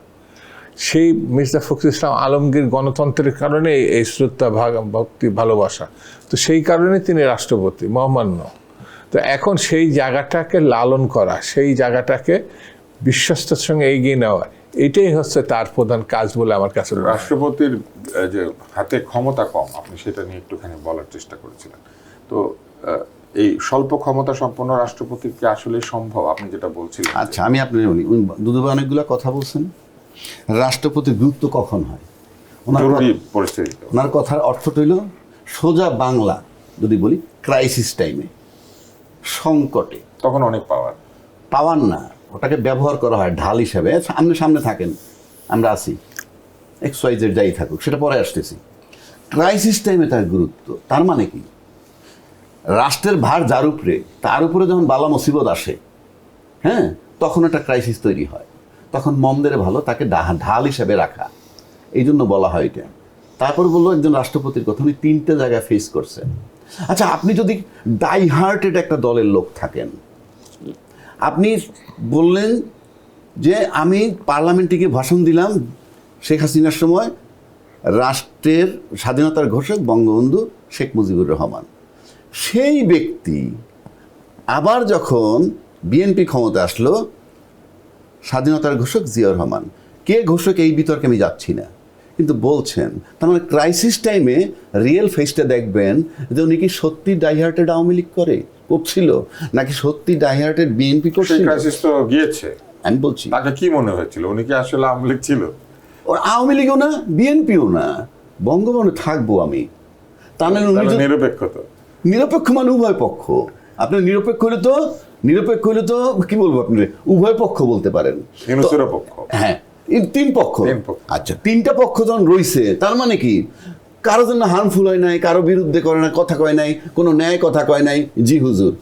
সেই মির্জা ফখরুল ইসলাম আলমগীর গণতন্ত্রের কারণে এই শ্রদ্ধা, ভক্তি, ভালোবাসা, তো সেই কারণে তিনি রাষ্ট্রপতি, মহামান্য। তো এখন সেই জায়গাটাকে লালন করা, সেই জায়গাটাকে বিশ্বস্তর সঙ্গে এগিয়ে নেওয়া, এটাই হচ্ছে তার প্রধান কাজ বলে আমার কাছে। রাষ্ট্রপতির যে হাতে ক্ষমতা কম, আপনি সেটা নিয়ে একটুখানি বলার চেষ্টা করেছিলেন। তো এই স্বল্প ক্ষমতা সম্পন্ন রাষ্ট্রপতি কি আসলে সম্ভব, আপনি যেটা বলছিলেন? আচ্ছা, আমি আপনি বলি, দুদুভাই অনেকগুলো কথা বলছেন। রাষ্ট্রপতির গুরুত্ব কখন হয়? জরুরি পরিস্থিতিতে। ওনার কথার অর্থটা হইল, সোজা বাংলা যদি বলি, ক্রাইসিস টাইমে, সংকটে, তখন অনেক পাওয়ার না, ওটাকে ব্যবহার করা হয় ঢাল হিসাবে। সামনে থাকেন, আমরা আছি, XYZ যাই থাকুক, সেটা পরে আসতেছি। ক্রাইসিস টাইমে তার গুরুত্ব, তার মানে কি? রাষ্ট্রের ভার যার উপরে, তার উপরে যখন বালা মুসিবত আসে, হ্যাঁ, তখন একটা ক্রাইসিস তৈরি হয়। তখন মন্দের ভালো তাকে ঢাল হিসেবে রাখা, এই জন্য বলা হয় এটা। তারপর বললো একজন রাষ্ট্রপতির কথা, উনি 3টে জায়গায় ফেস করছেন। আচ্ছা, আপনি যদি ডাই হার্টেড একটা দলের লোক থাকেন, আপনি বললেন যে আমি পার্লামেন্টে গিয়ে ভাষণ দিলাম শেখ হাসিনার সময়, রাষ্ট্রের স্বাধীনতার ঘোষক বঙ্গবন্ধু শেখ মুজিবুর রহমান। সেই ব্যক্তি আবার যখন বিএনপি ক্ষমতা আসলো, স্বাধীনতার ঘোষক জিয়াউর রহমান। কে ঘোষক এই বিতর্কে আমি যাচ্ছি না, কিন্তু বলছেন, তার মানে ক্রাইসিস টাইমে রিয়েল ফেসটা দেখবেন যে উনি কি সত্যি ডাইহার্টেড আওয়ামী লীগ করছিল, নাকি সত্যি ডাইহার্টেড বিএনপি করছিল। ক্রাইসিস তো গিয়েছে, আমি বলছি, তাকে কি মনে হয়েছিল, উনি কি আসলে আওয়ামী লীগ ছিল? ওর আওয়ামী লীগও না, বিএনপিও না, বঙ্গবন্ধু থাকবো আমি। তাহলে নিরপেক্ষ তো, নিরপেক্ষ মানে উভয় পক্ষ। আপনি নিরপেক্ষ হলে তো কি বলবো, আপনি উভয় পক্ষ বলতে পারেন। হ্যাঁ, 3 পক্ষ। আচ্ছা, 3টা পক্ষ যখন রয়েছে, তার মানে কি? কারো জন্য হার্মফুল হয় নাই, কারো বিরুদ্ধে করে না, কথা কয় নাই, কোনো ন্যায় কথা কয় নাই, জি হুজুর।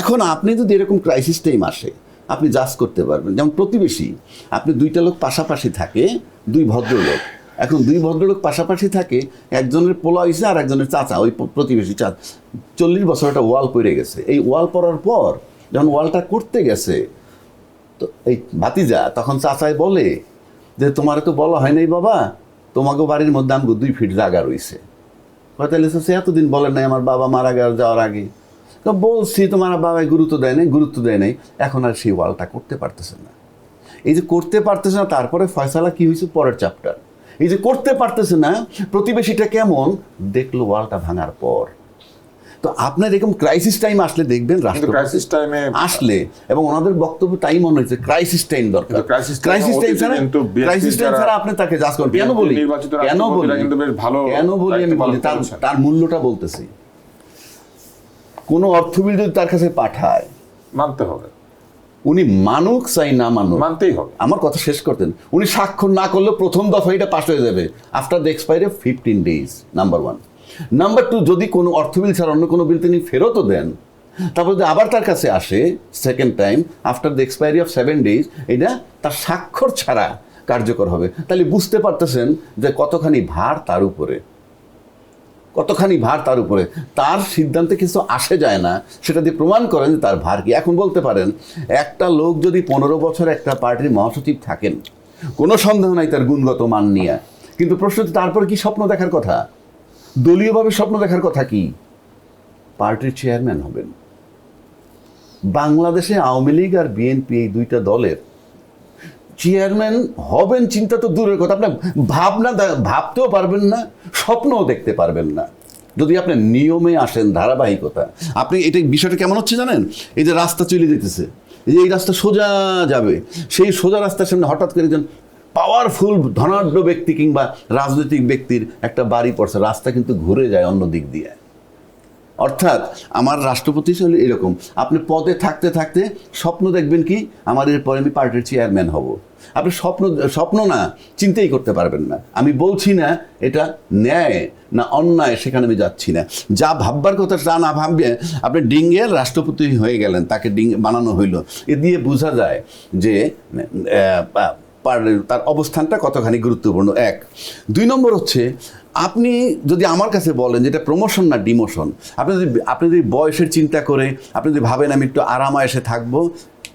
এখন আপনি যদি এরকম ক্রাইসিস টাইম আসে, আপনি জাজ করতে পারবেন। যেমন প্রতিবেশী, আপনি 2টা লোক পাশাপাশি থাকে, 2 ভদ্রলোক। এখন 2 ভদ্রলোক পাশাপাশি থাকে, একজনের পোলা হয়েছে আর একজনের চাচা, ওই প্রতিবেশী 40 বছর একটা ওয়াল পড়ে গেছে। এই ওয়াল পড়ার পর যখন ওয়ালটা করতে গেছে, তো এই ভাতিজা তখন চাচাই বলে যে তোমার তো বলা হয় নাই বাবা, তোমাকে বাড়ির মধ্যে আমাকে 2 ফিট জায়গা রয়েছে। তাহলে সে এতদিন বলেন নাই আমার বাবা মারা যাওয়ার আগে? তো বলছি তোমার বাবা গুরুত্ব দেয় নাই, এখন আর সেই ওয়ালটা করতে পারতেছে না। এই যে করতে পারতেছে না, তারপরে ফয়সালা কি হয়েছে পরের চ্যাপ্টার। এই যে করতে পারতেছে না, প্রতিবেশীটা কেমন দেখলো ওয়ালটা ভাঙার পর, তো আপনার এরকম ক্রাইসিস টাইম আসলে দেখবেন কিন্তু রাষ্ট্রপতি ক্রাইসিস টাইমে আসলে, এবং ওনাদের বক্তব্য তাই মনে হয়েছে ক্রাইসিস টাইম দরকার। কিন্তু crisis time ক্রাইসিস টাইম অতীতে ছাড়া, কিন্তু BNP ক্রাইসিস টাইম যারা- ছাড়া আপনি তাকে জাজ করেন কেন BNP বলি, নির্বাচিত কেন বলি, রাষ্ট্রপতিরা কিন্তু বেশ ভালো কেন বলি আমি দায়িত্ব বলি, পালন তার করেছেন। তার মূল্যটা বলতেছি। কোন অর্থবিদ যদি তার কাছে পাঠায়, মানতে হবে, উনি মানুক চাই না মানুক, মানতেই হবে। আমার কথা শেষ করতেন, উনি স্বাক্ষর না করলে প্রথম দফা এটা পাস হয়ে যাবে after the expiry of 15 days, number 1। Number 2, যদি কোনো অর্থবিল ছাড়া অন্য কোনো বিল তিনি ফেরতও দেন, তারপর যদি আবার তার কাছে আসে second time after the expiry of 7 days, এটা তার স্বাক্ষর ছাড়া কার্যকর হবে। তাহলে বুঝতে পারতেছেন যে কতখানি ভার তার উপরে, কতখানি ভার তার উপরে, তার সিদ্ধান্তে কিছু আসে যায় না, সেটা দিয়ে প্রমাণ করেন যে তার ভার কি। এখন বলতে পারেন একটা লোক যদি 15 বছর একটা পার্টির মহাসচিব থাকেন, কোনো সন্দেহ নাই তার গুণগত মান নিয়ে, কিন্তু প্রশ্ন হচ্ছে তারপর কি স্বপ্ন দেখার কথা, দলীয়ভাবে স্বপ্ন দেখার কথা কি, পার্টির চেয়ারম্যান হবেন। বাংলাদেশে আওয়ামী লীগ আর বিএনপি এই দুইটা দলের চেয়ারম্যান হবেন চিন্তা তো দূরের কথা, আপনি ভাবতেও পারবেন না, স্বপ্নও দেখতে পারবেন না যদি আপনি নিয়মে আসেন, ধারাবাহিকতা। আপনি এটা বিষয়টা কেমন হচ্ছে জানেন, এই যে রাস্তা চলে যেতেছে, এই যে এই রাস্তা সোজা যাবে, সেই সোজা রাস্তার সামনে হঠাৎ করে একজন পাওয়ারফুল ধনাঢ্য ব্যক্তি কিংবা রাজনৈতিক ব্যক্তির একটা বাড়ি পড়ছে, রাস্তা কিন্তু ঘুরে যায় অন্য দিক দিয়ে। অর্থাৎ আমার রাষ্ট্রপতি হলো এরকম, আপনি পদে থাকতে থাকতে স্বপ্ন দেখবেন কি আমার এরপরে আমি পার্টির চেয়ারম্যান হব, আপনি স্বপ্ন না চিন্তাই করতে পারবেন না। আমি বলছি না এটা ন্যায় না অন্যায়, সেখানে আমি যাচ্ছি না, যা ভাববার কথা তা না ভাববে আপনি ডিঙ্গে রাষ্ট্রপতি হয়ে গেলেন, তাকে বানানো হইলো, এ দিয়ে বোঝা যায় যে তার অবস্থানটা কতখানি গুরুত্বপূর্ণ। 1। 2 নম্বর হচ্ছে, আপনি যদি আমার কাছে বলেন যে এটা প্রমোশন না ডিমোশন, আপনি যদি বয়সের চিন্তা করে আপনি যদি ভাবেন আমি একটু আরামায়েশে থাকবো,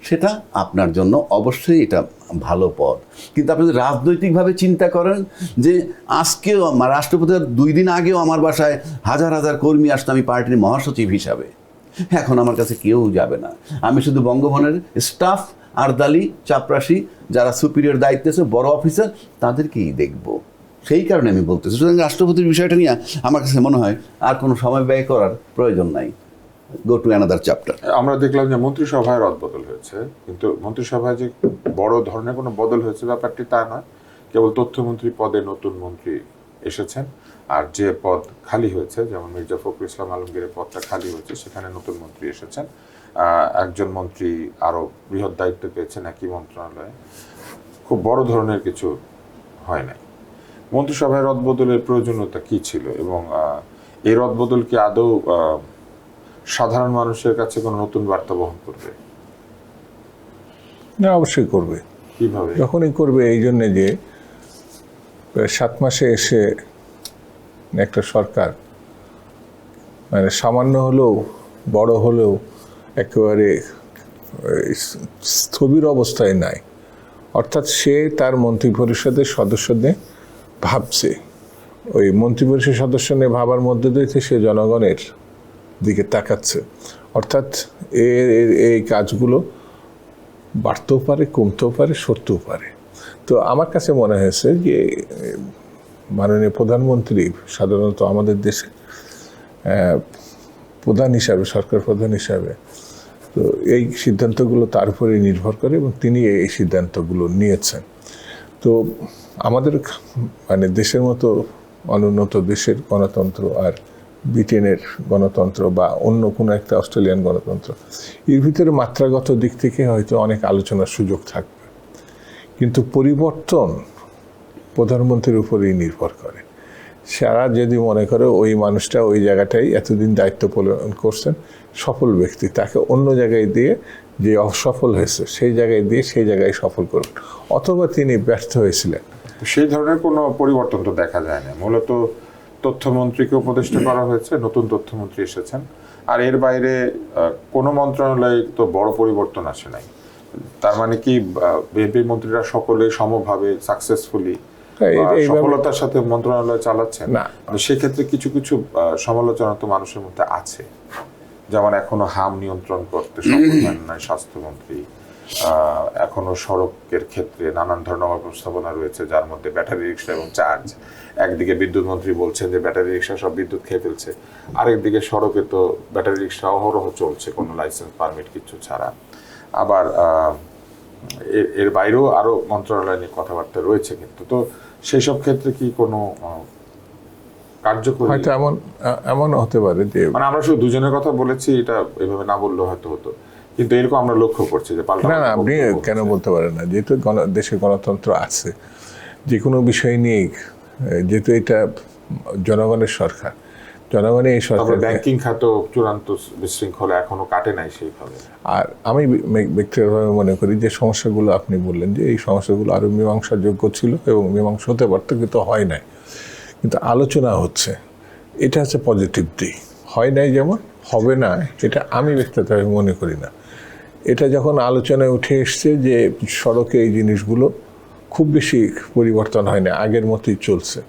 সেটা আপনার জন্য অবশ্যই এটা ভালো পথ। কিন্তু আপনি যদি রাজনৈতিকভাবে চিন্তা করেন যে আজকেও রাষ্ট্রপতি 2 দিন আগেও আমার বাসায় হাজার হাজার কর্মী আসতো আমি পার্টির মহাসচিব হিসাবে, এখন আমার কাছে কেউ যাবে না, আমি শুধু বঙ্গভবনের স্টাফ আরদালি চাপরাশি যারা সুপিরিয়র দায়িত্বে আছে বড় অফিসার তাদেরকেই দেখব। সেই কারণে আমি বলতেছি, সুতরাং রাষ্ট্রপতির বিষয়টা নিয়ে আমার কাছে মনে হয় আর কোনো সময় ব্যয় করার প্রয়োজন নাই, গো টু অ্যানাদার চ্যাপ্টার। আমরা দেখলাম যে মন্ত্রিসভায় রদবদল হয়েছে, কিন্তু মন্ত্রিসভায় যে বড় ধরনের কোনো বদল হয়েছে ব্যাপারটি তা নয়, কেবল তথ্যমন্ত্রী পদে নতুন মন্ত্রী এসেছেন, আর যে পদ খালি হয়েছে যেমন মির্জা ফখরুল ইসলাম আলমগীরের পদটা খালি হয়েছে সেখানে নতুন মন্ত্রী এসেছেন, একজন মন্ত্রী আরো বৃহৎ দায়িত্ব পেয়েছেন একই মন্ত্রণালয়ে, খুব বড় ধরনের কিছু হয় নাই। মন্ত্রিসভায় রদবদলের প্রয়োজনীয়তা কি ছিল, এবং এই রদবদল কি আদৌ সাধারণ মানুষের কাছে কোনো নতুন বার্তা বহন করবে? না, অবশ্যই করবে। কিভাবে? যখনই করবে এই জন্যে যে 7 মাসে এসে একটা সরকার মানে সামান্য হলেও বড় হলেও একেবারে স্থবির অবস্থায় নাই। অর্থাৎ সে তার মন্ত্রিপরিষদের সদস্যদের ভাবছে, ওই মন্ত্রিপরিষদ সদস্য নিয়ে ভাবার মধ্যে দিয়ে সে জনগণের দিকে তাকাচ্ছে। অর্থাৎ এই কাজগুলো বাড়তেও পারে, কমতেও পারে, সরতেও পারে। তো আমার কাছে মনে হয়েছে যে মাননীয় প্রধানমন্ত্রী সাধারণত আমাদের দেশে প্রধান হিসাবে, সরকার প্রধান হিসাবে, তো এই সিদ্ধান্তগুলো তার উপরেই নির্ভর করে এবং তিনি এই সিদ্ধান্তগুলো নিয়েছেন। তো আমাদের মানে দেশের মতো অনুন্নত দেশের গণতন্ত্র আর ব্রিটেনের গণতন্ত্র বা অন্য কোনো একটা অস্ট্রেলিয়ান গণতন্ত্র, এর ভিতরে মাত্রাগত দিক থেকে হয়তো অনেক আলোচনার সুযোগ থাকবে, কিন্তু পরিবর্তন প্রধানমন্ত্রীর উপরেই নির্ভর করে। সারা যদি মনে করে ওই মানুষটা ওই জায়গাটাই এতদিন দায়িত্ব পালন করছেন, সফল ব্যক্তি, তাকে অন্য জায়গায় দিয়ে যে অসফল হয়েছে সেই জায়গায় দিয়ে সেই জায়গায় সফল করবেন, অথবা তিনি ব্যর্থ হয়েছিলেন। সেই ধরনের কোনো পরিবর্তন তো দেখা যায় না। মূলত তথ্যমন্ত্রীকে উপদেষ্টা করা হয়েছে, নতুন তথ্যমন্ত্রী এসেছেন, আর এর বাইরে কোনো মন্ত্রণালয়ে তো বড় পরিবর্তন আসে নাই। তার মানে কি বিএনপি মন্ত্রীরা সকলে সমভাবে সাকসেসফুলি সফলতার সাথে মন্ত্রণালয় চালাচ্ছেন না? সেক্ষেত্রে কিছু কিছু সমালোচনা তো মানুষের মধ্যে আছে, যেমন এখনো হাম নিয়ন্ত্রণ করতে সক্ষম হয় না স্বাস্থ্যমন্ত্রী, এখনো সড়কের ক্ষেত্রে নানান ধরনের অব্যবস্থাপনা রয়েছে, যার মধ্যে ব্যাটারি রিক্সা এবং চার্জ। একদিকে বিদ্যুৎ মন্ত্রী বলছেন যে ব্যাটারি রিক্সা সব বিদ্যুৎ খেয়ে ফেলছে, আরেকদিকে সড়কে তো ব্যাটারি রিক্সা অহরহ চলছে কোনো লাইসেন্স পারমিট কিছু ছাড়া। আবার এর বাইরেও আরো মন্ত্রণালয় নিয়ে কথাবার্তা রয়েছে, কিন্তু তো সেই সব ক্ষেত্রে কি কোনো কার্যকরী, হয়তো এমন হতে পারে যে মানে আমরা শুধু দুজনের কথা বলেছি, এটা এভাবে না বললেও হয়তো হতো, কিন্তু এরকম আমরা লক্ষ্য করছি যে পাল্টা না আপনি কেন বলতে পারেন না, যেহেতু দেশে গণতন্ত্র আছে, যে কোনো বিষয় নিয়েই, যেহেতু এটা জনগণের সরকার, জনগণই এই সরকার। ব্যাংকিং খাত চূড়ান্ত বিশৃঙ্খলা এখনো কাটে নাই সেইভাবে। আর আমি ব্যক্তিগতভাবে মনে করি যে সমস্যাগুলো আপনি বললেন যে এই সমস্যাগুলো আরো মীমাংসার যোগ্য ছিল এবং মীমাংসা হতে পারতো, কিন্তু হয় নাই, কিন্তু আলোচনা হচ্ছে, এটা হচ্ছে পজিটিভ দিক। হয় নাই যেমন হবে না, এটা আমি ব্যক্তিগতভাবে মনে করি না। এটা যখন আলোচনায় উঠে এসছে যে সড়কে এই জিনিসগুলো খুব বেশি পরিবর্তন হয় না, আগের মতোই চলছে,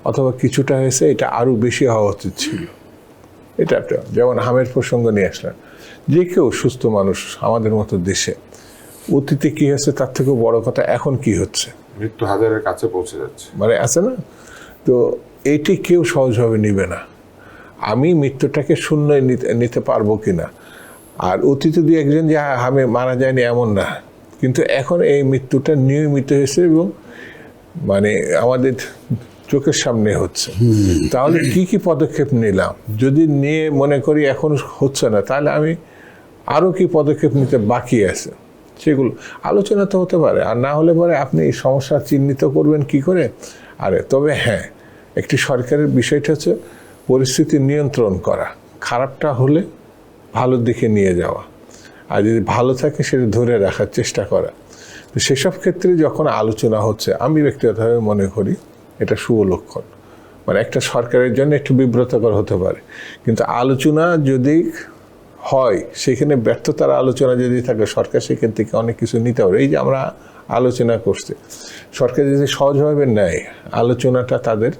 অথবা কিছুটা হয়েছে, এটা আরও বেশি হওয়া উচিত ছিল। এটা একটা, যেমন হামের প্রসঙ্গ নিয়ে আসলেন, যে কেউ সুস্থ মানুষ আমাদের মতো দেশে অতীতে কি হয়েছে তার থেকেও বড় কথা এখন কি হচ্ছে, মৃত্যু হাজারের কাছে পৌঁছে যাচ্ছে, মানে আছে না? তো এইটি কেউ সহজভাবে নিবে না। আমি মৃত্যুটাকে শূন্য নিতে পারবো কিনা, আর অতীতে দুই একজন যে হামে মারা যায়নি এমন না, কিন্তু এখন এই মৃত্যুটা নিয়মিত হয়েছে এবং মানে আমাদের চোখের সামনে হচ্ছে। তাহলে কি কি পদক্ষেপ নিলাম, যদি নিয়ে মনে করি এখন হচ্ছে না, তাহলে আমি আরও কি পদক্ষেপ নিতে বাকি আছে, সেগুলো আলোচনা তো হতে পারে। আর না হলে পরে আপনি এই সমস্যা চিহ্নিত করবেন কি করে? তবে হ্যাঁ, একটি সরকারের বিষয়টা হচ্ছে পরিস্থিতি নিয়ন্ত্রণ করা, খারাপটা হলে ভালোর দিকে নিয়ে যাওয়া, আর যদি ভালো থাকে সেটা ধরে রাখার চেষ্টা করা। তো সেসব ক্ষেত্রে যখন আলোচনা হচ্ছে, আমি ব্যক্তিগতভাবে মনে করি এটা শুভ লক্ষণ। মানে একটা সরকারের জন্য একটু বিব্রতকর হতে পারে, কিন্তু আলোচনা যদি হয়, সেখানে ব্যর্থতার আলোচনা যদি থাকে, সরকার সেখান থেকে অনেক কিছু নিতে পারে। এই যে আমরা আলোচনা করছি, সরকার যদি সহজভাবে নেয়, আলোচনাটা তাদের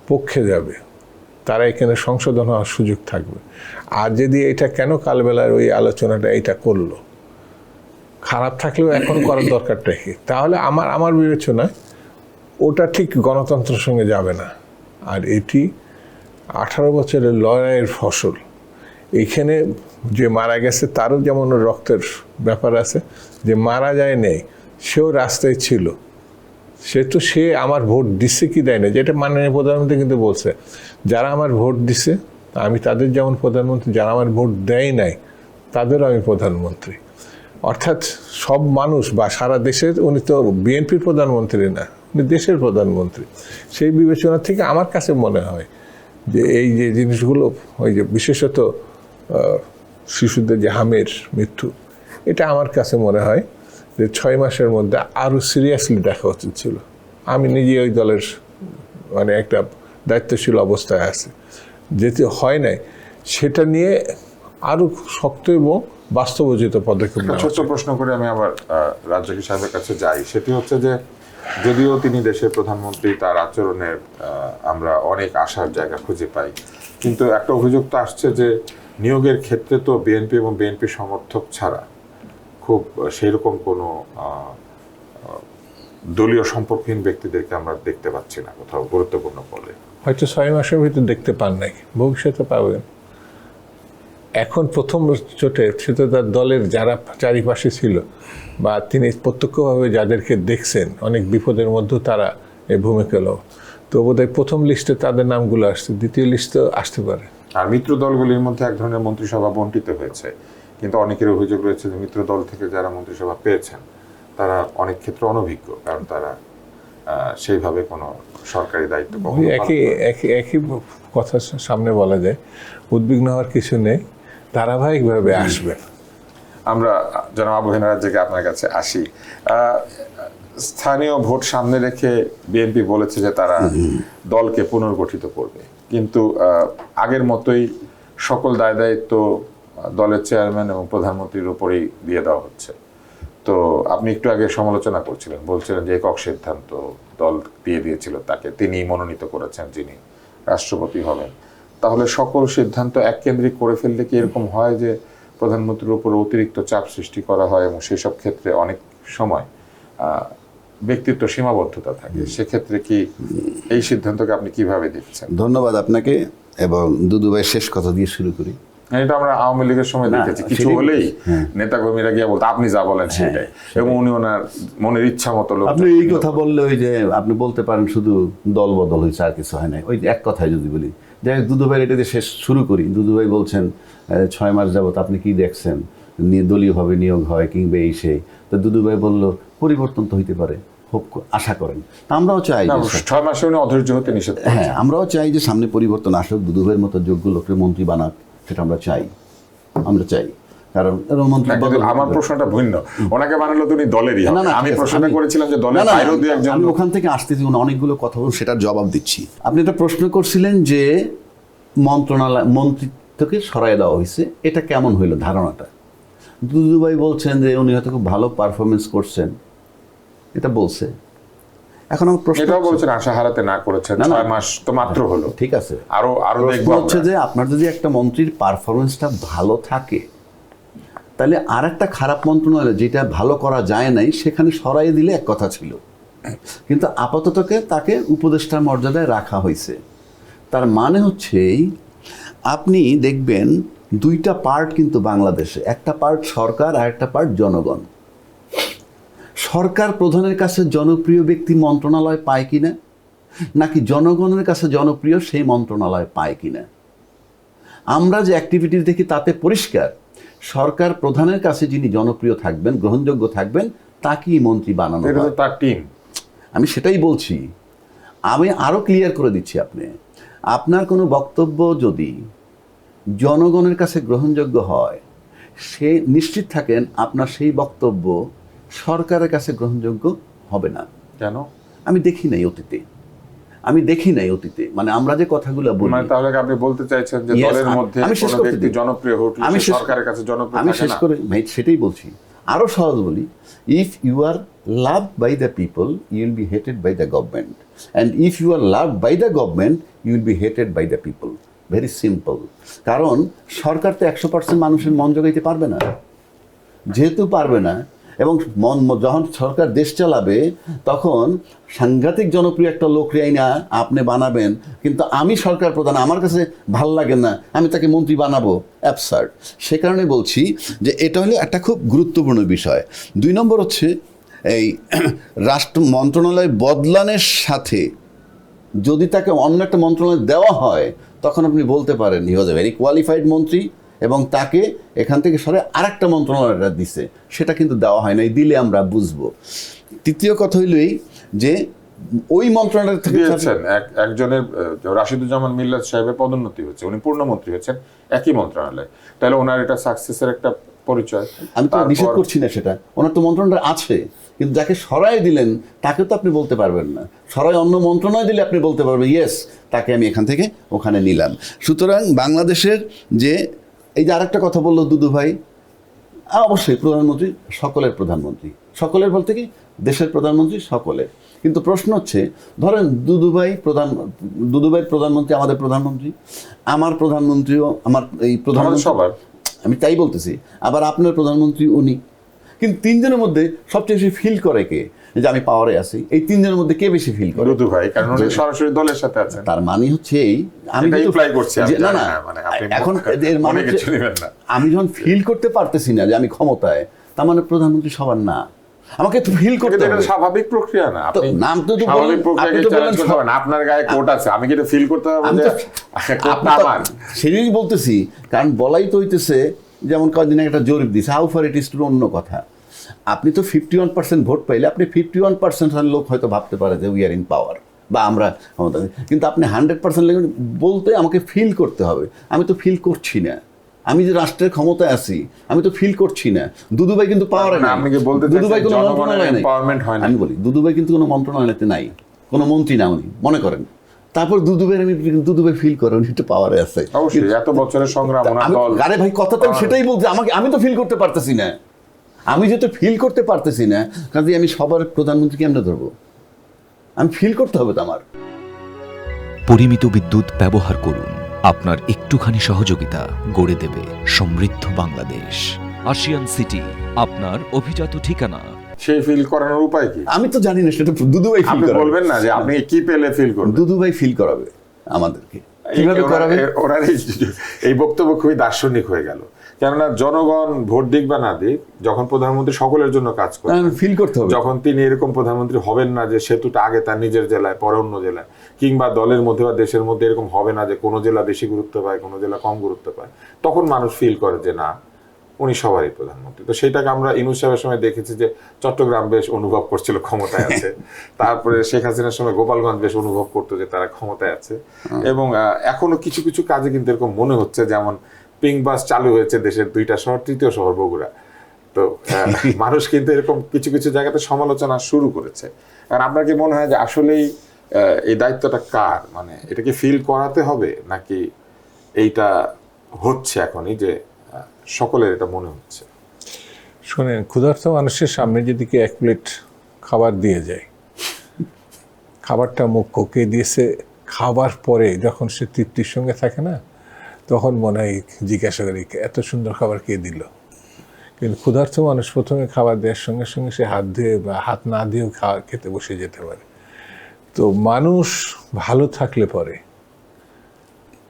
পক্ষে যাবে, তারা এখানে সংশোধন হওয়ার সুযোগ থাকবে। আর যদি এটা কেন কালবেলার ওই আলোচনাটা এটা করলো, খারাপ থাকলেও এখন করার দরকারটা কি, তাহলে আমার বিবেচনায় ওটা ঠিক গণতন্ত্রের সঙ্গে যাবে না। আর এটি 18 বছরের লড়াইয়ের ফসল। এইখানে যে মারা গেছে তারও যেমন রক্তের ব্যাপার আছে, যে মারা যায় নেই সেও রাস্তায় ছিল, সে আমার ভোট দিচ্ছে কি দেয় না, যেটা মাননীয় প্রধানমন্ত্রী কিন্তু বলছে, যারা আমার ভোট দিছে আমি তাদের যেমন প্রধানমন্ত্রী, যারা আমার ভোট দেয় নাই তাদেরও আমি প্রধানমন্ত্রী। অর্থাৎ সব মানুষ বা সারা দেশের, উনি তো বিএনপির প্রধানমন্ত্রী না, উনি দেশের প্রধানমন্ত্রী। সেই বিবেচনা থেকে আমার কাছে মনে হয় যে এই যে জিনিসগুলো, ওই যে বিশেষত শিশুদের যে হামের মৃত্যু, এটা আমার কাছে মনে হয় যে 6 মাসের মধ্যে আরও সিরিয়াসলি দেখা উচিত ছিল। আমি নিজে ওই দলের মানে একটা দায়িত্বশীল অবস্থায় আছে, যেতে হয় নাই, সেটা নিয়ে আরও শক্ত এবং বাস্তবোচিত পদক্ষেপ নেওয়া ছোট্ট প্রশ্ন করে আমি আবার রাজ্জাকি সাহেবের কাছে যাই। সেটি হচ্ছে যে যদিও তিনি দেশের প্রধানমন্ত্রী, তার আচরণের আমরা অনেক আশার জায়গা খুঁজে পাই, কিন্তু একটা অভিযোগ তো আসছে যে নিয়োগের ক্ষেত্রে তো বিএনপি এবং বিএনপি সমর্থক ছাড়া খুব সেইরকম কোনো দলীয় সম্পর্কহীন ব্যক্তিদেরকে আমরা দেখতে পাচ্ছি না কোথাও গুরুত্বপূর্ণ পদে। হয়তো 6 মাসের ভিতরে দেখতে পান নাই, ভবিষ্যতে পাবেন। এখন প্রথম চোটে সে তো তার দলের যারা চারিপাশে ছিল বা তিনি প্রত্যক্ষভাবে যাদেরকে দেখছেন অনেক বিপদের মধ্যেও তারা এই ভূমিকা লো, তো বোধহয় প্রথম লিস্টে তাদের নামগুলো আসছে, দ্বিতীয় লিস্টে আসতে পারে। আর মিত্র দলগুলির মধ্যে এক ধরনের মন্ত্রিসভা বণ্টিত হয়েছে, কিন্তু অনেকের অভিযোগ রয়েছে যে মিত্র দল থেকে যারা মন্ত্রিসভা পেয়েছেন তারা অনেক ক্ষেত্রে অনভিজ্ঞ, কারণ তারা সেইভাবে কোনো সরকারি দায়িত্ব একই কথা সামনে বলা যায়, উদ্বিগ্ন হওয়ার কিছু নেই, ধারাবাহিকভাবে আসবেন। আমরা জনাব আবু হেনা রাজ্জাকি আপনার কাছে আসি। স্থানীয় ভোট সামনে রেখে বিএনপি বলেছে যে তারা দলকে পুনর্গঠিত করবে, কিন্তু আগের মতোই সকল দায় দায়িত্ব দলের চেয়ারম্যান এবং প্রধানমন্ত্রীর উপরেই দিয়ে দেওয়া হচ্ছে। তো আপনি একটু আগে সমালোচনা করছিলেন, বলছিলেন যে একক সিদ্ধান্ত দল দিয়ে দিয়েছিল তাকে, তিনি মনোনীত করেছেন যিনি রাষ্ট্রপতি হবেন। তাহলে সকল সিদ্ধান্ত এককেন্দ্রিক করে ফেললে কি এরকম হয় যে প্রধানমন্ত্রীর উপর অতিরিক্ত চাপ সৃষ্টি করা হয় এবং সেসব ক্ষেত্রে অনেক সময় ব্যক্তিত্ব সীমাবদ্ধতা থাকে, সেক্ষেত্রে কি এই সিদ্ধান্তকে আপনি কিভাবে দেখছেন? ধন্যবাদ আপনাকে। এবং দুদু ভাই শেষ কথা দিয়ে শুরু করি। এটা আমরা আওয়ামী লীগের সময় দেখেছি, কিছু হলেই নেতাকর্মীরা গিয়ে বলতো আপনি যা বলেন সেটাই, এবং উনি ওনার মনের ইচ্ছা মতো লোক। আপনি এই কথা বললে ওই যে আপনি বলতে পারেন শুধু দল বদল হয়েছে আর কিছু হয় নাই, ওই এক কথায় যদি বলি, যাই হোক দুদু ভাই এটা দিয়ে শেষ শুরু করি। দুদু ভাই বলছেন 6 মাস যাবত আপনি কি দেখছেন দলীয়ভাবে নিয়োগ হয় কিংবা এই সেই। তো দুদু ভাই বলল পরিবর্তন তো হইতে পারে, হোপ আশা করেন। তা আমরাও চাই 6 মাসে উনি অধৈর্য হতে নিষেধ করেছেন। হ্যাঁ, আমরাও চাই যে সামনে পরিবর্তন আসুক, দুদু ভাইয়ের মতো যোগ্য লোকের মন্ত্রী বানাক, সেটা আমরা চাই। কারণ আমার প্রশ্নটা ভিন্ন, ওনাকে বানালো তো উনি দলেরই হবে। আমি প্রশ্নটা করেছিলাম যে দলের বাইরেও দুই একজন। আমি ওখান থেকে আসতেছি, অনেকগুলো কথা বলুন, সেটার জবাব দিচ্ছি। আপনি একটা প্রশ্ন করছিলেন যে মন্ত্রিত্বকে সরাই দেওয়া হয়েছে, এটা কেমন হইলো ধারণাটা? দুদু ভাই বলছেন যে উনি হয়তো খুব ভালো পারফরমেন্স করছেন, এটা বলছে। এখন আমার প্রশ্ন এটাও বলছেন আশা হারাতে না করেছেন, 6 মাস তো মাত্র হলো, ঠিক আছে। আরো প্রশ্ন হচ্ছে যে আপনার যদি একটা মন্ত্রীর পারফরমেন্সটা ভালো থাকে, তাহলে আর একটা খারাপ মন্ত্রণালয় যেটা ভালো করা যায় নাই সেখানে সরাই দিলে এক কথা ছিল, কিন্তু আপাততকে তাকে উপদেষ্টার মর্যাদায় রাখা হয়েছে। তার মানে হচ্ছে আপনি দেখবেন দুইটা পার্ট কিন্তু বাংলাদেশে, একটা পার্ট সরকার আর একটা পার্ট জনগণ। সরকার প্রধানের কাছে জনপ্রিয় ব্যক্তি মন্ত্রণালয় পায় কিনা, নাকি জনগণের কাছে জনপ্রিয় সেই মন্ত্রণালয় পায় কিনা? আমরা যে অ্যাক্টিভিটিস দেখি তাতে পরিষ্কার সরকার প্রধানের কাছে যিনি জনপ্রিয় থাকবেন, গ্রহণযোগ্য থাকবেন, তাকেই মন্ত্রী বানানো হয়। তার টিম। আমি সেটাই বলছি। আমি আরো ক্লিয়ার করে দিচ্ছি, আপনার কোনো বক্তব্য যদি জনগণের কাছে গ্রহণযোগ্য হয়, সে নিশ্চিত থাকেন আপনার সেই বক্তব্য সরকারের কাছে গ্রহণযোগ্য হবে না। কেন? আমি দেখি নাই অতীতে, মানে আমরা যে কথাগুলো বলি, মানে তাহলে আপনি বলতে চাইছেন যে দলের মধ্যে কোনো ব্যক্তি জনপ্রিয় হলে সে সরকারের কাছে জনপ্রিয় থাকে না? আমি শেষ করে সেটাই বলছি। আরো সহজ বলি, if you are loved by the people you will be hated by the government, and if you are loved by the government you will be hated by the people. Very simple. কারণ সরকার তো 100% মানুষের মন জোগাইতে পারবে না, যেহেতু পারবে না, এবং যখন সরকার দেশ চালাবে তখন সাংঘাতিক জনপ্রিয় একটা লোক আইনা আপনি বানাবেন, কিন্তু আমি সরকার প্রধান, আমার কাছে ভাল লাগে না, আমি তাকে মন্ত্রী বানাবো, অ্যাবসার্ড। সে কারণে বলছি যে এটা হলো একটা খুব গুরুত্বপূর্ণ বিষয়। 2 নম্বর হচ্ছে এই রাষ্ট্র মন্ত্রণালয় বদলানোর সাথে যদি তাকে অন্য একটা মন্ত্রণালয় দেওয়া হয়, তখন আপনি বলতে পারেন হি ওয়াজ এ ভেরি কোয়ালিফাইড মন্ত্রী, এবং তাকে এখান থেকে সরে আরেকটা মন্ত্রণালয়টা দিছে, সেটা কিন্তু দেওয়া হয় নাই, দিলে আমরা বুঝবো। তৃতীয় কথা হইল এই যে ওই মন্ত্রণালয় থেকে একজনের রাশিদুজ্জামান মিল্লাত সাহেবের পদোন্নতি হচ্ছে, উনি পূর্ণমন্ত্রী হচ্ছেন একই মন্ত্রণালয়, তাহলে ওনার এটা সাকসেসের একটা পরিচয়। আমি তো নিষেধ করছি না সেটা, ওনার তো মন্ত্রণালয় আছে, কিন্তু যাকে সরাই দিলেন তাকে তো আপনি বলতে পারবেন না। সরাই অন্য মন্ত্রণালয় দিলে আপনি বলতে পারবেন ইয়েস, তাকে আমি এখান থেকে ওখানে নিলাম। সুতরাং বাংলাদেশের যে এই যে আরেকটা কথা বললো দুদু ভাই, অবশ্যই প্রধানমন্ত্রী সকলের প্রধানমন্ত্রী, সকলের বলতে কি দেশের প্রধানমন্ত্রী সকলের, কিন্তু প্রশ্ন হচ্ছে ধরেন দুদু ভাইয়ের প্রধানমন্ত্রী আমাদের প্রধানমন্ত্রী, আমার প্রধানমন্ত্রীও আমার এই প্রধানমন্ত্রী সবার, আমি তাই বলতেছি, আবার আপনার প্রধানমন্ত্রী উনি, কিন্তু 3 জনের মধ্যে সবচেয়ে বেশি ফিল করে কে যে আমি পাওয়ারে আছি? এই 3 জনের মধ্যে কে বেশি ফিল করে? দুদু ভাই, কারণ উনি সরাসরি দলের সাথে আছেন। তার মানে হচ্ছে এই আমি এপ্লাই করছি না না, এখন এর মানে আমি যখন ফিল করতে পারতেছি না যে আমি ক্ষমতায়, তার মানে প্রধানমন্ত্রী সবার না, আমাকে তো ফিল করতে হবে। স্বাভাবিক প্রক্রিয়া না, আপনি নাম তো স্বাভাবিক প্রক্রিয়াকে চ্যালেঞ্জ করতে হবে না। আপনার গায়ে কোট আছে, আমি কি এটা ফিল করতে হবে যে কোটটা আমার? সেটাই বলতেছি, কারণ বলাই তো হইতেছে, যেমন কয়েকদিন একটা জরিপ দিছে how far it is to, অন্য কথা। আপনি তো 51% ভোট পাইলে আপনি 51% লোক হয়তো ভাবতে পারে যে উই আর ইন পাওয়ার, বা আমরা ক্ষমতা, কিন্তু আপনি 100% বলতে আমাকে ফিল করতে হবে। আমি তো ফিল করছি না, আমি যে রাষ্ট্রের ক্ষমতায় আছি আমি তো ফিল করছি না। দুদু ভাই কিন্তু পাওয়ারে না, দুদু ভাই কোনো মন্ত্রণালয় নাই, আমি বলি দুদু ভাই কিন্তু কোনো মন্ত্রণালয়তে নাই, কোনো মন্ত্রী না উনি, মনে করেন। তারপর দুদু ভাই ফিল করে উনি একটু পাওয়ারে আছে, এত বছরের সংগ্রাম। আরে ভাই কথা তো সেটাই বলছে, আমি তো ফিল করতে পারতেছি না, আমি যেহেতু ফিল করতে পারতেছি না, কাজে আমি সবার প্রধানমন্ত্রী কেমনে ধরবো? আমি ফিল করতে হবে তো আমার। পরিমিত বিদ্যুৎ ব্যবহার করুন। আপনার একটুখানি সহযোগিতা গড়ে দেবে সমৃদ্ধ বাংলাদেশ। আশিয়ান সিটি, আপনার অভিজাত ঠিকানা। সেই ফিল করানোর উপায় কি? আমি তো জানি না, সেটা দুদু ভাই ফিল আপনি করাবে। বলবেন না যে আপনি কি পেলে ফিল করবেন? দুদু ভাই ফিল করাবে আমাদেরকে। কিভাবে করাবে? ওনার এই বক্তব্য খুবই দার্শনিক হয়ে গেল। কেননা জনগণ ভোট দিক বা না দিক, যখন প্রধানমন্ত্রী সকলের জন্য কাজ করে, ফিল করতে হবে। যখন তিনি এরকম প্রধানমন্ত্রী হবেন না যে সেতুটা আগে তার নিজের জেলায় পরে অন্য জেলায়, কিংবা দলের মধ্যে বা দেশের মধ্যে এরকম হবে না যে কোনো জেলা বেশি গুরুত্ব পায় কোনো জেলা কম গুরুত্ব পায়, তখন মানুষ ফিল করে যে না, উনি সবারই প্রধানমন্ত্রী। তো সেটাকে আমরা ইউনূস সাহেবের সময় দেখেছি যে চট্টগ্রাম বেশ অনুভব করছিল ক্ষমতায় আছে, তারপরে শেখ হাসিনার সময় গোপালগঞ্জ বেশ অনুভব করতো যে তারা ক্ষমতায় আছে, এবং এখনো কিছু কিছু কাজে কিন্তু এরকম মনে হচ্ছে, যেমন পিঙ্ক বাস চালু হয়েছে দেশের 2টা শহর, 3য় শহর বগুড়া। তো মানুষ কিন্তু এরকম কিছু কিছু জায়গাতে সমালোচনা শুরু করেছে। আর আপনার কি মনে হয় যে আসলেই এই দায়িত্বটা কার? মানে এটাকে ফিল করাতে হবে, নাকি এইটা হচ্ছে এখনই যে সকলের এটা মনে হচ্ছে? শোনেন, ক্ষুধার্ত মানুষের সামনে যদি কি 1 প্লেট খাবার দিয়ে যায়, খাবারটা মুখ্য, কে দিয়েছে, খাবার পরে যখন সে তৃপ্তির সঙ্গে থাকে না, তখন মনে হয় জিজ্ঞাসা করি এত সুন্দর খাবার কে দিল। কিন্তু ক্ষুধার্ত মানুষ প্রথমে খাবার দেওয়ার সঙ্গে সঙ্গে সে হাত ধুয়ে বা হাত না দিয়েও খেতে বসে যেতে পারে। তো মানুষ ভালো থাকলে পরে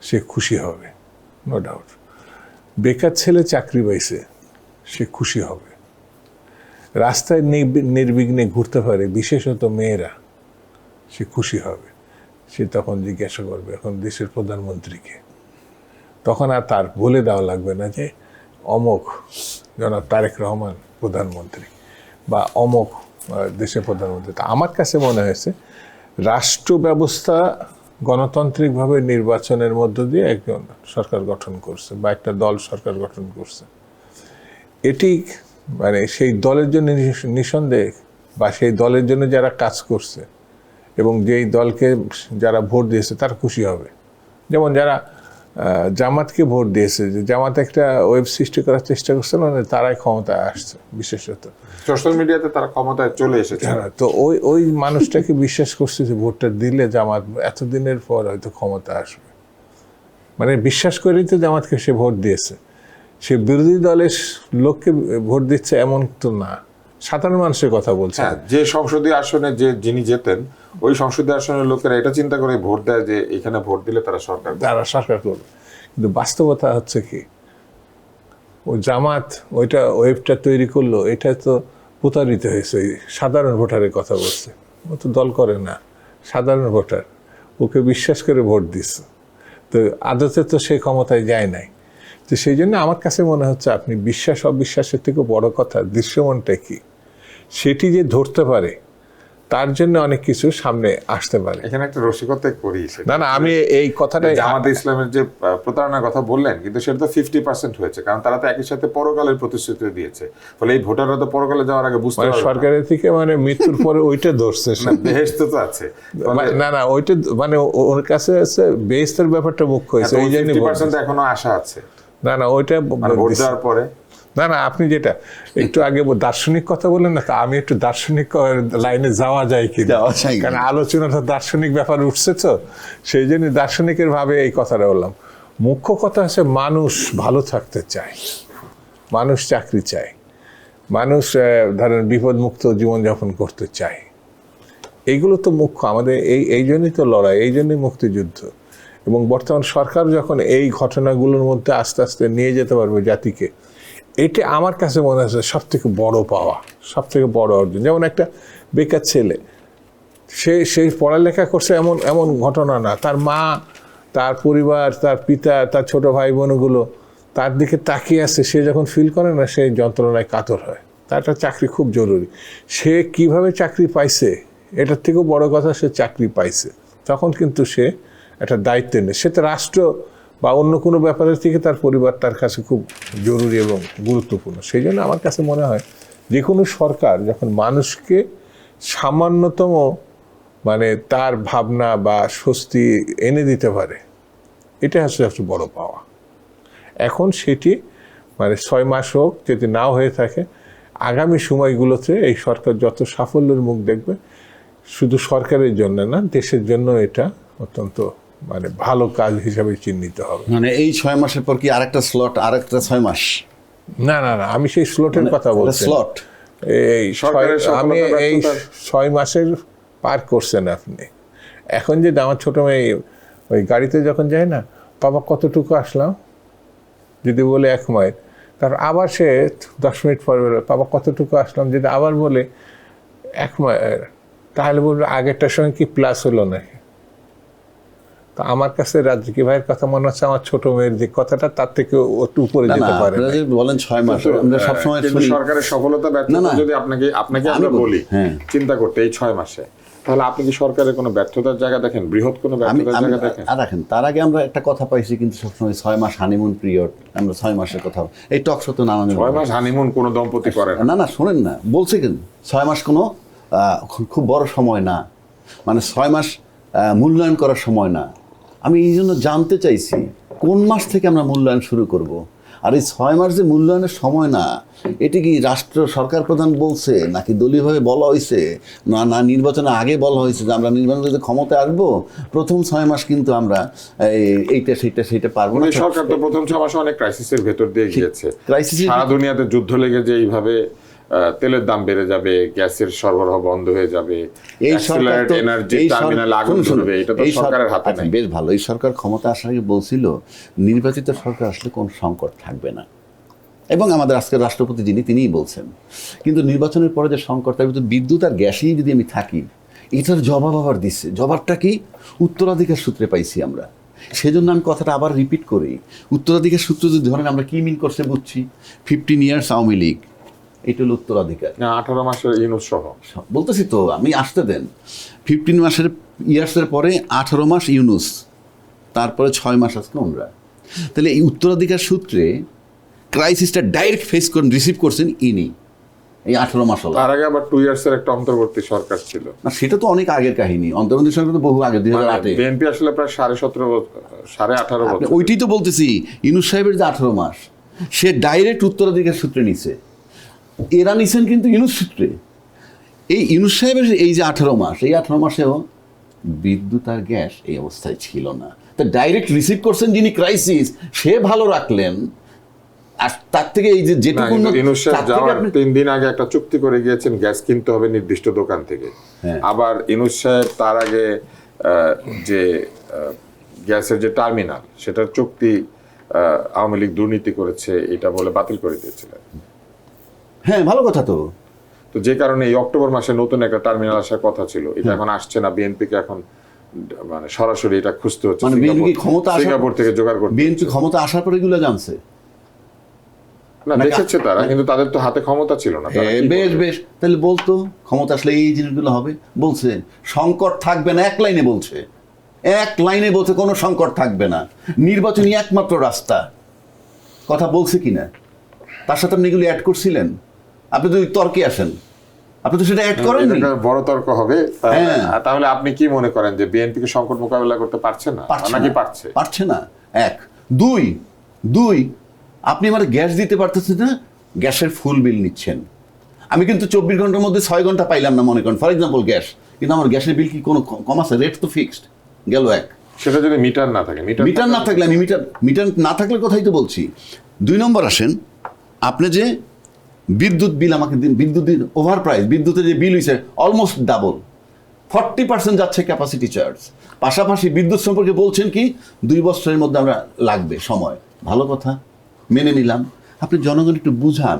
সে খুশি হবে, নো ডাউট। বেকার ছেলে চাকরি পাইছে, সে খুশি হবে। রাস্তায় নির্বিঘ্নে ঘুরতে পারে, বিশেষত মেয়েরা, সে খুশি হবে। সে তখন জিজ্ঞাসা করবে এখন দেশের প্রধানমন্ত্রীকে, তখন আর তার বলে দেওয়া লাগবে না যে অমুক জনাব তারেক রহমান প্রধানমন্ত্রী বা অমুক দেশের প্রধানমন্ত্রী। তা আমার কাছে মনে হয়েছে রাষ্ট্র ব্যবস্থা গণতান্ত্রিকভাবে নির্বাচনের মধ্য দিয়ে একজন সরকার গঠন করছে বা একটা দল সরকার গঠন করছে। এটি মানে সেই দলের জন্য নিঃসন্দেহ, বা সেই দলের জন্য যারা কাজ করছে এবং যেই দলকে যারা ভোট দিয়েছে তারা খুশি হবে। যেমন যারা জামাতকে ভোট দিয়েছে, যে জামাত একটা ওয়েব সৃষ্টি করার চেষ্টা করছিল, তারাই ক্ষমতায় আসছে। বিশেষত সোশ্যাল মিডিয়াতে তারা ক্ষমতায় চলে এসেছে। তো ওই মানুষটাকে বিশ্বাস করছে যে ভোটটা দিলে জামাত এতদিনের পর হয়তো ক্ষমতা আসবে, মানে বিশ্বাস করেই তো জামাতকে সে ভোট দিয়েছে। সে বিরোধী দলের লোককে ভোট দিচ্ছে এমন তো না, সাধারণ মানুষের কথা বলছে। হ্যাঁ, যে সংসদীয় আসনে যিনি যেতেন, ওই সংসদীয় আসনের লোকেরা এটা চিন্তা করে ভোট দেয় যে এখানে ভোট দিলে তারা সরকার করবে। কিন্তু বাস্তবতা হচ্ছে কি, ও জামাত ওইটা ওয়েবটা তৈরি করলো, এটা তো প্রতারিত হয়েছে। ওই সাধারণ ভোটারের কথা বলছে, ও তো দল করে না, সাধারণ ভোটার ওকে বিশ্বাস করে ভোট দিচ্ছে। তো আদতে তো সে ক্ষমতায় যায় নাই। তো সেই জন্য আমার কাছে মনে হচ্ছে আপনি বিশ্বাস অবিশ্বাসের থেকে বড় কথা দৃশ্যমানটা কি, সেটি যে ধরতে পারে, তার জন্য অনেক কিছু সামনে আসতে পারে। এখানে একটা রসিকতা করি, না আমি এই কথাটাই, জামাতে ইসলামের যে প্রতারণার কথা বললেন, কিন্তু সেটা তো 50% হয়েছে, কারণ তারা তো একই সাথে পরকালের প্রতিশ্রুতি দিয়েছে। ফলে এই ভোটাররা তো পরকালে যাওয়ার আগে বুঝতে পারবে সরকারের থেকে মানে মৃত্যুর পরে ওইটা ধরছে, বেহেশত তো আছে। না ওইটা মানে ওর কাছে আছে বেহেশতের ব্যাপারটা মুখ্য হয়েছে, এই জন্য 50% এখনো আশা আছে। না ওইটা ভোট দেওয়ার পরে না আপনি যেটা একটু আগে দার্শনিক কথা বললেন না, তা আমি একটু দার্শনিক লাইনে যাওয়া যায় কি, কারণ আলোচনাটা দার্শনিক ব্যাপার উঠছে, তো সেই জন্য দার্শনিকের ভাবে এই কথাটা বললাম। মুখ্য কথা হচ্ছে মানুষ ভালো থাকতে চায়, মানুষ চাকরি চায়, মানুষ ধরেন বিপদমুক্ত জীবনযাপন করতে চায়। এইগুলো তো মুখ্য আমাদের, এই জন্যই তো লড়াই, এই জন্যই মুক্তিযুদ্ধ। এবং বর্তমান সরকার যখন এই ঘটনাগুলোর মধ্যে আস্তে আস্তে নিয়ে যেতে পারবে জাতিকে, এটা আমার কাছে মনে হচ্ছে সব থেকে বড় পাওয়া, সব থেকে বড় অর্জন। যেমন একটা বেকার ছেলে, সেই পড়ালেখা করছে এমন ঘটনা না, তার মা, তার পরিবার, তার পিতা, তার ছোট ভাই বোনগুলো তার দিকে তাকিয়ে আছে, সে যখন ফিল করে না, সেই যন্ত্রণায় কাতর হয়। তার একটা চাকরি খুব জরুরি, সে কিভাবে চাকরি পাইছে এটার থেকেও বড় কথা, সে চাকরি পাইছে, তখন কিন্তু সে একটা দায়িত্ব নেই। সে তো রাষ্ট্র বা অন্য কোনো ব্যাপারের থেকে তার পরিবার তার কাছে খুব জরুরি এবং গুরুত্বপূর্ণ। সেই জন্য আমার কাছে মনে হয় যে কোনো সরকার যখন মানুষকে সামান্যতম মানে তার ভাবনা বা স্বস্তি এনে দিতে পারে, এটা হচ্ছে সবচেয়ে বড় পাওয়া। এখন সেটি মানে 6 মাস হোক, যদি নাও হয়ে থাকে, আগামী সময়গুলোতে এই সরকার যত সাফল্যের মুখ দেখবে, শুধু সরকারের জন্য না, দেশের জন্য এটা অত্যন্ত মানে ভালো কাজ হিসাবে চিহ্নিত হবে। মানে এই 6 মাসের পর কি আরেকটা স্লট, আরেকটা 6 মাস? না, আমি সেই স্লটের কথা বলছি। স্লট এই সরকারের আমি সফলতা এই ব্যর্থতার- 6 মাসের পার করছেন আপনি। এখন যে আমার ছোট মেয়ে ওই গাড়িতে যখন যায় না, বাবা কতটুকু আসলাম যদি বলে 1 মাইল, তার আবার সে 10 মিনিট পর বলে বাবা কতটুকু আসলাম, যদি আবার বলে 1 মাইল, তাহলে বলবে আগেরটার সঙ্গে কি প্লাস হলো নাকি। তো আমার কাছে রাজ্জাকি ভাইয়ের কথা মনে হচ্ছে আমার ছোট মেয়ের যে কথাটা তার থেকে একটু উপরে না, যেতে পারে। আপনারা যে বলেন 6 মাস, আমরা সবসময় কিন্তু শুনি সরকারের সফলতা ব্যর্থতা না। যদি আপনাকে আমি আমরা বলি, বলি হ্যাঁ। চিন্তা করতে এই 6 মাসে, তাহলে আপনি কি সরকারের কোনো ব্যর্থতার জায়গা দেখেন, বৃহৎ কোনো ব্যর্থতার জায়গা দেখেন? আর রাখেন, তার আগে আমরা একটা কথা পাইছি কিন্তু সবসময় 6 মাস হানিমুন পিরিয়ড, আমরা 6 মাসের কথা এই টক শো তো নানান 6 মাস হানিমুন কোনো দম্পতি করে না। না শোনেন না, বলছে কিন্তু 6 মাস কোনো খুব বড় সময় না, মানে 6 মাস মূল্যায়ন করার সময় না। আমি এই জন্য জানতে চাইছি কোন মাস থেকে আমরা মূল্যায়ন শুরু করব। আর এই 6 মাস যে মূল্যায়নের সময় না, এটি কি রাষ্ট্র সরকার প্রধান বলছে নাকি দলীয়ভাবে বলা হয়েছে, না নির্বাচনে আগে বলা হয়েছে যে আমরা নির্বাচনে যদি ক্ষমতায় আসবো প্রথম 6 মাস কিন্তু আমরা এইটা সেইটা পারবো না। এই সরকার তো প্রথম 6 মাসে অনেক ক্রাইসিসের ভেতর দিয়ে গিয়েছে। ক্রাইসিসের সারা দুনিয়াতে যুদ্ধ লেগে যে এইভাবে তেলের দাম বেড়ে যাবে, গ্যাসের সরবরাহ বন্ধ হয়ে যাবে, এই সরকার তো এনার্জি এই টার্মিনাল আগুন ধরবে, এটা তো সরকারের হাতে আচ্ছা, নাই। বেশ ভালো, এই সরকার ক্ষমতা আসার আগে বলছিল নির্বাচিত সরকার আসলে কোন সংকট থাকবে না, এবং আমাদের আজকের রাষ্ট্রপতি তিনিই বলছেন। কিন্তু নির্বাচনের পরে যে সংকট, তার ভিতরে বিদ্যুৎ আর গ্যাসেই যদি আমি থাকি, এটার জবাব আবার দিচ্ছে। জবাবটা কি? উত্তরাধিকার সূত্রে পাইছি আমরা। সেজন্য আমি কথাটা আবার রিপিট করি, উত্তরাধিকার সূত্র যদি ধরেন আমরা কি মিন করছে বুঝছি, 15 ইয়ার্স আওয়ামী লীগ, এটা হলো উত্তরাধিকার। না, 18 মাসের ইউনুস সহ বলতেছি তো, আমি আসতে দেন। 15 মাসের ইয়ার্সের পরে 18 মাস ইউনুস, তারপরে 6 মাস আজকে আমরা। তাহলে এই উত্তরাধিকার সূত্রে ক্রাইসিসটা ডাইরেক্ট ফেস করেন, রিসিভ করছেন ইনি এই 18 মাস হলো। তার আগে আবার 2 ইয়ার্সের একটা অন্তর্বর্তী সরকার ছিল। না, সেটা তো অনেক আগের কাহিনী, অন্তর্বর্তী সরকার তো বহু আগে, 2008-এ। বিএনপি আসলে প্রায় 17.5 বছর, 18.5 আপনি বছর। ওইটাই তো বলতেছি, ইউনুস সাহেবের যে 18 মাস, সে ডাইরেক্ট উত্তরাধিকার সূত্রে নিছে, এরা নিছেন কিন্তু ইউনুস সূত্রে। এই ইউনুস সাহেবের এই যে 18 মাস, এই 18 মাসেও বিদ্যুৎ আর গ্যাস এই অবস্থায় ছিল না। তা ডাইরেক্ট রিসিভ করছেন যিনি ক্রাইসিস, সে ভালো রাখলেন। আর তার থেকে এই যে না, যেটুকু কিন্তু ইউনুস সাহেব তার থেকে যাওয়ার আপনি- 3 দিন আগে একটা চুক্তি করে গিয়েছেন, গ্যাস কিনতে হবে নির্দিষ্ট দোকান থেকে। হ্যাঁ। আবার ইউনুস সাহেব তার আগে যে গ্যাসের যে টার্মিনাল, সেটার চুক্তি আওয়ামী লীগ দুর্নীতি করেছে এটা বলে বাতিল করে দিয়েছিলেন। হ্যাঁ, ভালো কথা তো। তো যে কারণে এই অক্টোবর মাসে নতুন একটা টার্মিনাল আসার কথা ছিল, এটা এখন আসছে না। বিএনপিকে এখন মানে সরাসরি এটা খুঁজতে হচ্ছে, মানে বিএনপি ক্ষমতা সিঙ্গাপুর থেকে জোগাড় করতে বিএনপি ক্ষমতা আসার পরে এগুলো জানছে। না, দেখেছে তারা, কিন্তু তাদের তো হাতে ক্ষমতা ছিল না। তারা কি বেশ করবে? বেশ, তাহলে বলতো ক্ষমতা আসলে এই জিনিসগুলো হবে। বলছে সংকট থাকবে না, এক লাইনে বলছে, কোনো সংকট থাকবে না, নির্বাচনই একমাত্র রাস্তা। কথা বলছে কিনা, তার সাথে আপনি এগুলো অ্যাড করছিলেন? আপনি যদি তর্কে আসেন, আপনি তো সেটা অ্যাড করেন। এটা একটা বড় তর্ক হবে। হ্যাঁ। তাহলে আপনি কি মনে করেন যে বিএনপি কে সংকট মোকাবেলা করতে পারছে না নাকি পারছে? পারছে না। এক, দুই আপনি আমার গ্যাস দিতে পারতেছেন না, গ্যাসের ফুল বিল নিচ্ছেন। আমি কিন্তু 24 ঘন্টার মধ্যে 6 ঘন্টা পাইলাম না, মনে করেন ফর এক্সাম্পল গ্যাস, কিন্তু আমার গ্যাসের বিল কি কোনো কম আছে? রেট তো ফিক্সড গেল। এক, সেটা যদি মিটার না থাকে, মিটার না থাকলে আমি মিটার না থাকলে কথাই তো বলছি। 2 নম্বর আসেন, আপনি যে বিদ্যুৎ বিল আমাকে দিন, বিদ্যুৎ দিন ওভার প্রাইস, বিদ্যুতের যে বিল হয়েছে অলমোস্ট ডাবল, 40% যাচ্ছে ক্যাপাসিটি চার্জ। পাশাপাশি বিদ্যুৎ সম্পর্কে বলছেন কি 2 বছরের মধ্যে আমরা লাগবে সময়। ভালো কথা, মেনে নিলাম। আপনি জনগণ একটু বুঝান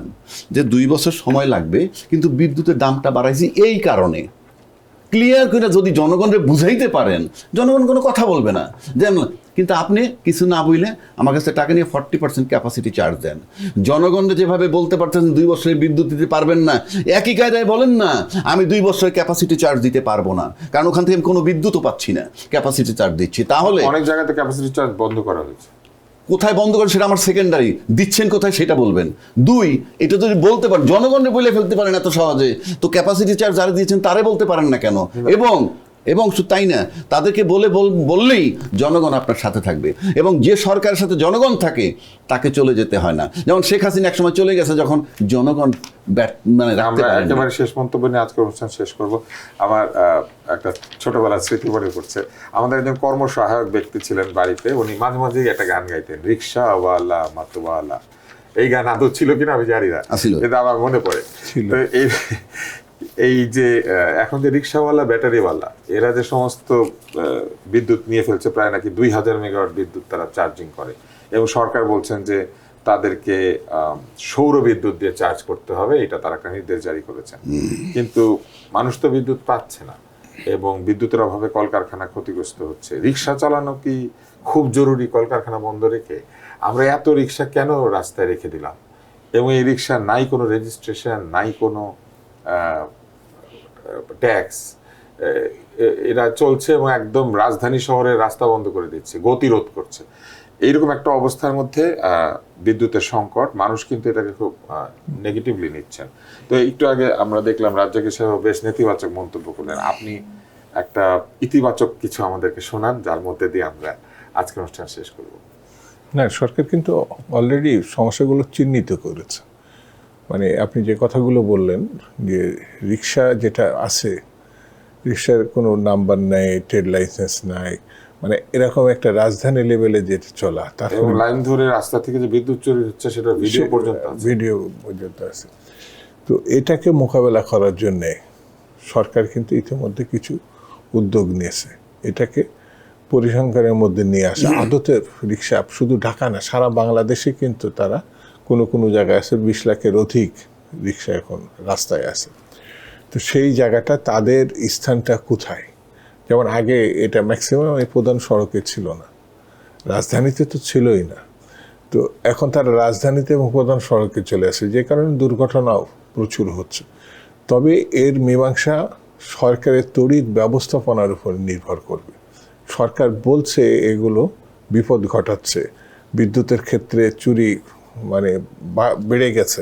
যে 2 বছর সময় লাগবে, কিন্তু বিদ্যুতের দামটা বাড়াইছি এই কারণে। ক্লিয়ার করে যদি জনগণকে বুঝাইতে পারেন, জনগণ কোনো কথা বলবে না। যেন কিন্তু আপনি কিছু না বুঝলে আমার কাছে টাকা নিয়ে 40% ক্যাপাসিটি চার্জ দেন। জনগণকে যেভাবে বলতে পারতেন 2 বছরের বিদ্যুৎ দিতে পারবেন না, একই কায়দায় বলেন না আমি 2 বছরের ক্যাপাসিটি চার্জ দিতে পারবো না, কারণ ওখান থেকে আমি কোনো বিদ্যুৎও পাচ্ছি না, ক্যাপাসিটি চার্জ দিচ্ছি। তাহলে অনেক জায়গাতে ক্যাপাসিটি চার্জ বন্ধ করা হয়েছে। কোথায় বন্ধ করেন সেটা আমার সেকেন্ডারি, দিচ্ছেন কোথায় সেটা বলবেন। 2, এটা যদি বলতে পারেন, জনগণকে বলে ফেলতে পারেন এত সহজে, তো ক্যাপাসিটি চার্জ যারা দিয়েছেন তারে বলতে পারেন না কেন? এবং এবং শুধু তাই না, তাদেরকে বললেই জনগণ আপনার সাথে থাকবে, এবং যে সরকারের সাথে জনগণ থাকে তাকে চলে যেতে হয় না। যেমন শেখ হাসিনা একসময় চলে গেছে যখন জনগণ মানে রাখতে আমরা পারেনি। একেবারে শেষ মন্তব্য নিয়ে আজকের অনুষ্ঠান শেষ করব। আমার একটা ছোটবেলার স্মৃতি মনে পড়ছে। আমাদের একজন কর্মসহায়ক ব্যক্তি ছিলেন বাড়িতে, উনি মাঝে মাঝেই একটা গান গাইতেন, রিক্সাওয়ালা মাতোয়ালা। এই গান আদৌ ছিল কিনা আমি জানি না, আছিল। এটা আমার মনে পড়ে। তো এই যে এখন যে রিক্সাওয়ালা ব্যাটারিওয়ালা এরা যে সমস্ত বিদ্যুৎ নিয়ে ফেলছে, প্রায় নাকি 2000 মেগাওয়াট বিদ্যুৎ তারা চার্জিং করে, এবং সরকার বলছেন যে তাদেরকে সৌর বিদ্যুৎ দিয়ে চার্জ করতে হবে, এটা তারা একটা নির্দেশ জারি করেছেন। কিন্তু মানুষ তো বিদ্যুৎ পাচ্ছে না, এবং বিদ্যুতের অভাবে কলকারখানা ক্ষতিগ্রস্ত হচ্ছে। রিক্সা চালানো কি খুব জরুরি কলকারখানা বন্ধ রেখে? আমরা এত রিক্সা কেন রাস্তায় রেখে দিলাম? এবং এই রিক্সা নাই কোনো রেজিস্ট্রেশন, নাই কোনো ট্যাক্স, এরা চলছে এবং একদম রাজধানী শহরের রাস্তা বন্ধ করে দিচ্ছে, গতিরোধ করছে। এইরকম একটা অবস্থার মধ্যে বিদ্যুতের সংকট, মানুষ কিন্তু এটাকে খুব নেগেটিভলি নিচ্ছেন। তো একটু আগে আমরা দেখলাম রাজ্জাক সাহেব বেশ নেতিবাচক মন্তব্য করলেন। আপনি একটা ইতিবাচক কিছু আমাদেরকে শোনান, যার মধ্যে দিয়ে আমরা আজকের অনুষ্ঠান শেষ করব। না, সরকার কিন্তু অলরেডি সমস্যাগুলো চিহ্নিত করেছে। মানে আপনি যে কথাগুলো বললেন যে রিক্সা যেটা আছে, রিক্সার কোনো নাম্বার নাই, ট্রেড লাইসেন্স নাই, মানে এরকম একটা রাজধানী লেভেলে যেটা চলা, তার এবং লাইন ধরে রাস্তা থেকে যে বিদ্যুৎ চুরি হচ্ছে সেটা ভিডিও পর্যন্ত আছে। ভিডিও পর্যন্ত আছে। তো এটাকে মোকাবেলা করার জন্যে সরকার কিন্তু ইতিমধ্যে কিছু উদ্যোগ নিয়েছে। এটাকে পরিসংখ্যানের মধ্যে নিয়ে আসা। আদতে রিক্সা শুধু ঢাকা না, সারা বাংলাদেশে কিন্তু তারা কোনো কোনো জায়গায় আছে 20 লাখের অধিক রিক্সা এখন রাস্তায় আছে। তো সেই জায়গাটা তাদের স্থানটা কোথায়? যেমন আগে এটা ম্যাক্সিমাম এই প্রধান সড়কে ছিল না, রাজধানীতে তো ছিলই না। তো এখন তারা রাজধানীতে এবং প্রধান সড়কে চলে আসে, যে কারণে দুর্ঘটনাও প্রচুর হচ্ছে। তবে এর মীমাংসা সরকারের তড়িৎ ব্যবস্থাপনার উপর নির্ভর করবে। সরকার বলছে এগুলো বিপদ ঘটাচ্ছে, বিদ্যুতের ক্ষেত্রে চুরি মানে বেড়ে গেছে।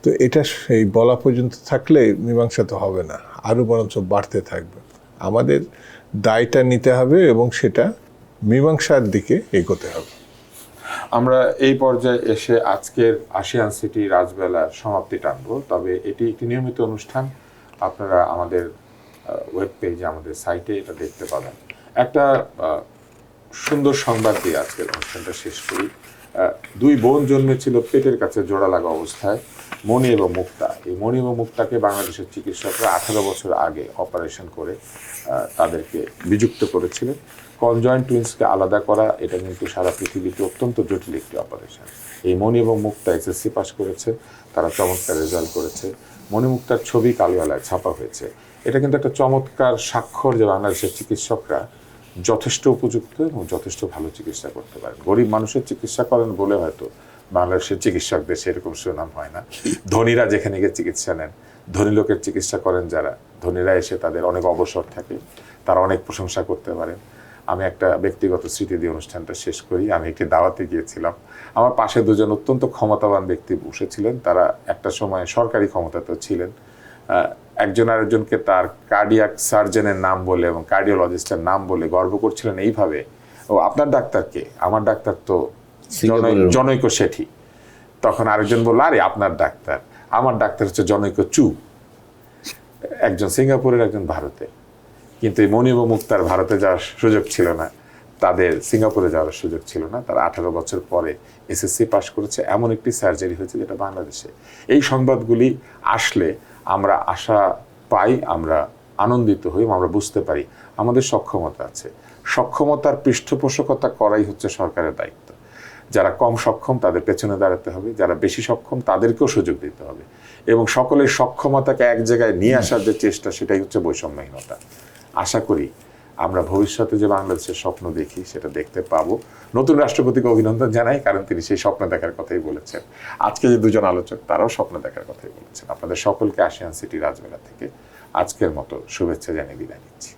তো এটা সেই বলা পর্যন্ত থাকলে মীমাংসা তো হবে না, আরও বরঞ্চ বাড়তে থাকবে। আমাদের দায়টা নিতে হবে এবং সেটা মীমাংসার দিকে এগোতে হবে। আমরা এই পর্যায়ে এসে আজকের আশিয়ান সিটি রাজবেলার সমাপ্তি টানব। তবে এটি একটি নিয়মিত অনুষ্ঠান, আপনারা আমাদের ওয়েব পেজে, আমাদের সাইটে এটা দেখতে পাবেন। একটা সুন্দর সংবাদ দিয়ে আজকের অনুষ্ঠানটা শেষ করি। দুই বোন জন্মেছিল পেটের কাছে জোড়া লাগা অবস্থায়, মণি এবং মুক্তা। এই মণি এবং মুক্তাকে বাংলাদেশের চিকিৎসকরা 18 বছর আগে অপারেশন করে তাদেরকে বিযুক্ত করেছিলেন। কনজয়েন্ট টুইন্সকে আলাদা করা, এটা কিন্তু সারা পৃথিবীতে অত্যন্ত জটিল একটি অপারেশন। এই মণি এবং মুক্তা এসএসসি পাস করেছে, তারা চমৎকার রেজাল্ট করেছে। মণি মুক্তার ছবি কালোয়ালায় ছাপা হয়েছে। এটা কিন্তু একটা চমৎকার স্বাক্ষর যে বাংলাদেশের চিকিৎসকরা যথেষ্ট উপযুক্ত এবং যথেষ্ট ভালো চিকিৎসা করতে পারেন। গরিব মানুষের চিকিৎসা করেন বলে হয়তো বাংলাদেশের চিকিৎসকদের সেরকম সুনাম হয় না। ধনীরা যেখানে গিয়ে চিকিৎসা নেন, ধনী লোকের চিকিৎসা করেন যারা, ধনীরা এসে তাদের অনেক অবসর থাকে, তারা অনেক প্রশংসা করতে পারেন। আমি একটা ব্যক্তিগত স্মৃতি দিয়ে অনুষ্ঠানটা শেষ করি। আমি একটি দাওয়াতে গিয়েছিলাম, আমার পাশে দুজন অত্যন্ত ক্ষমতাবান ব্যক্তি বসেছিলেন। তারা একটা সময় সরকারি ক্ষমতাতেও ছিলেন। একজন আরেকজনকে তার কার্ডিয়াক সার্জনের নাম বলে এবং কার্ডিওলজিস্টের নাম বলে গর্ব করছিলেন এইভাবে, ও আপনার ডাক্তার কে? আমার ডাক্তার তো জনৈক শেঠি। তখন আরেকজন বলল, আরে আপনার ডাক্তার? আমার ডাক্তার হচ্ছে জনৈক চু। একজন সিঙ্গাপুরের, একজন ভারতে। কিন্তু এই মণি এবং মুক্তার ভারতে যাওয়ার সুযোগ ছিল না, তাদের সিঙ্গাপুরে যাওয়ার সুযোগ ছিল না। তারা 18 বছর পরে এসএসসি পাস করেছে, এমন একটি সার্জারি হয়েছে যেটা বাংলাদেশে। এই সংবাদগুলি আসলে আমরা আশা পাই, আমরা আনন্দিত হই, আমরা বুঝতে পারি আমাদের সক্ষমতা আছে। সক্ষমতার পৃষ্ঠপোষকতা করাই হচ্ছে সরকারের দায়িত্ব। যারা কম সক্ষম তাদের পেছনে দাঁড়াতে হবে, যারা বেশি সক্ষম তাদেরকেও সুযোগ দিতে হবে, এবং সকলের সক্ষমতাকে এক জায়গায় নিয়ে আসার যে চেষ্টা, সেটাই হচ্ছে বৈষম্যহীনতা। আশা করি আমরা ভবিষ্যতে যে বাংলাদেশের স্বপ্ন দেখি সেটা দেখতে পাবো। নতুন রাষ্ট্রপতিকে অভিনন্দন জানাই, কারণ তিনি সেই স্বপ্ন দেখার কথাই বলেছেন। আজকে যে দুজন আলোচক তারাও স্বপ্ন দেখার কথাই বলেছেন। আপনাদের সকলকে আশিয়ান সিটি রাজবেলা থেকে আজকের মতো শুভেচ্ছা জানিয়ে বিদায় নিচ্ছি।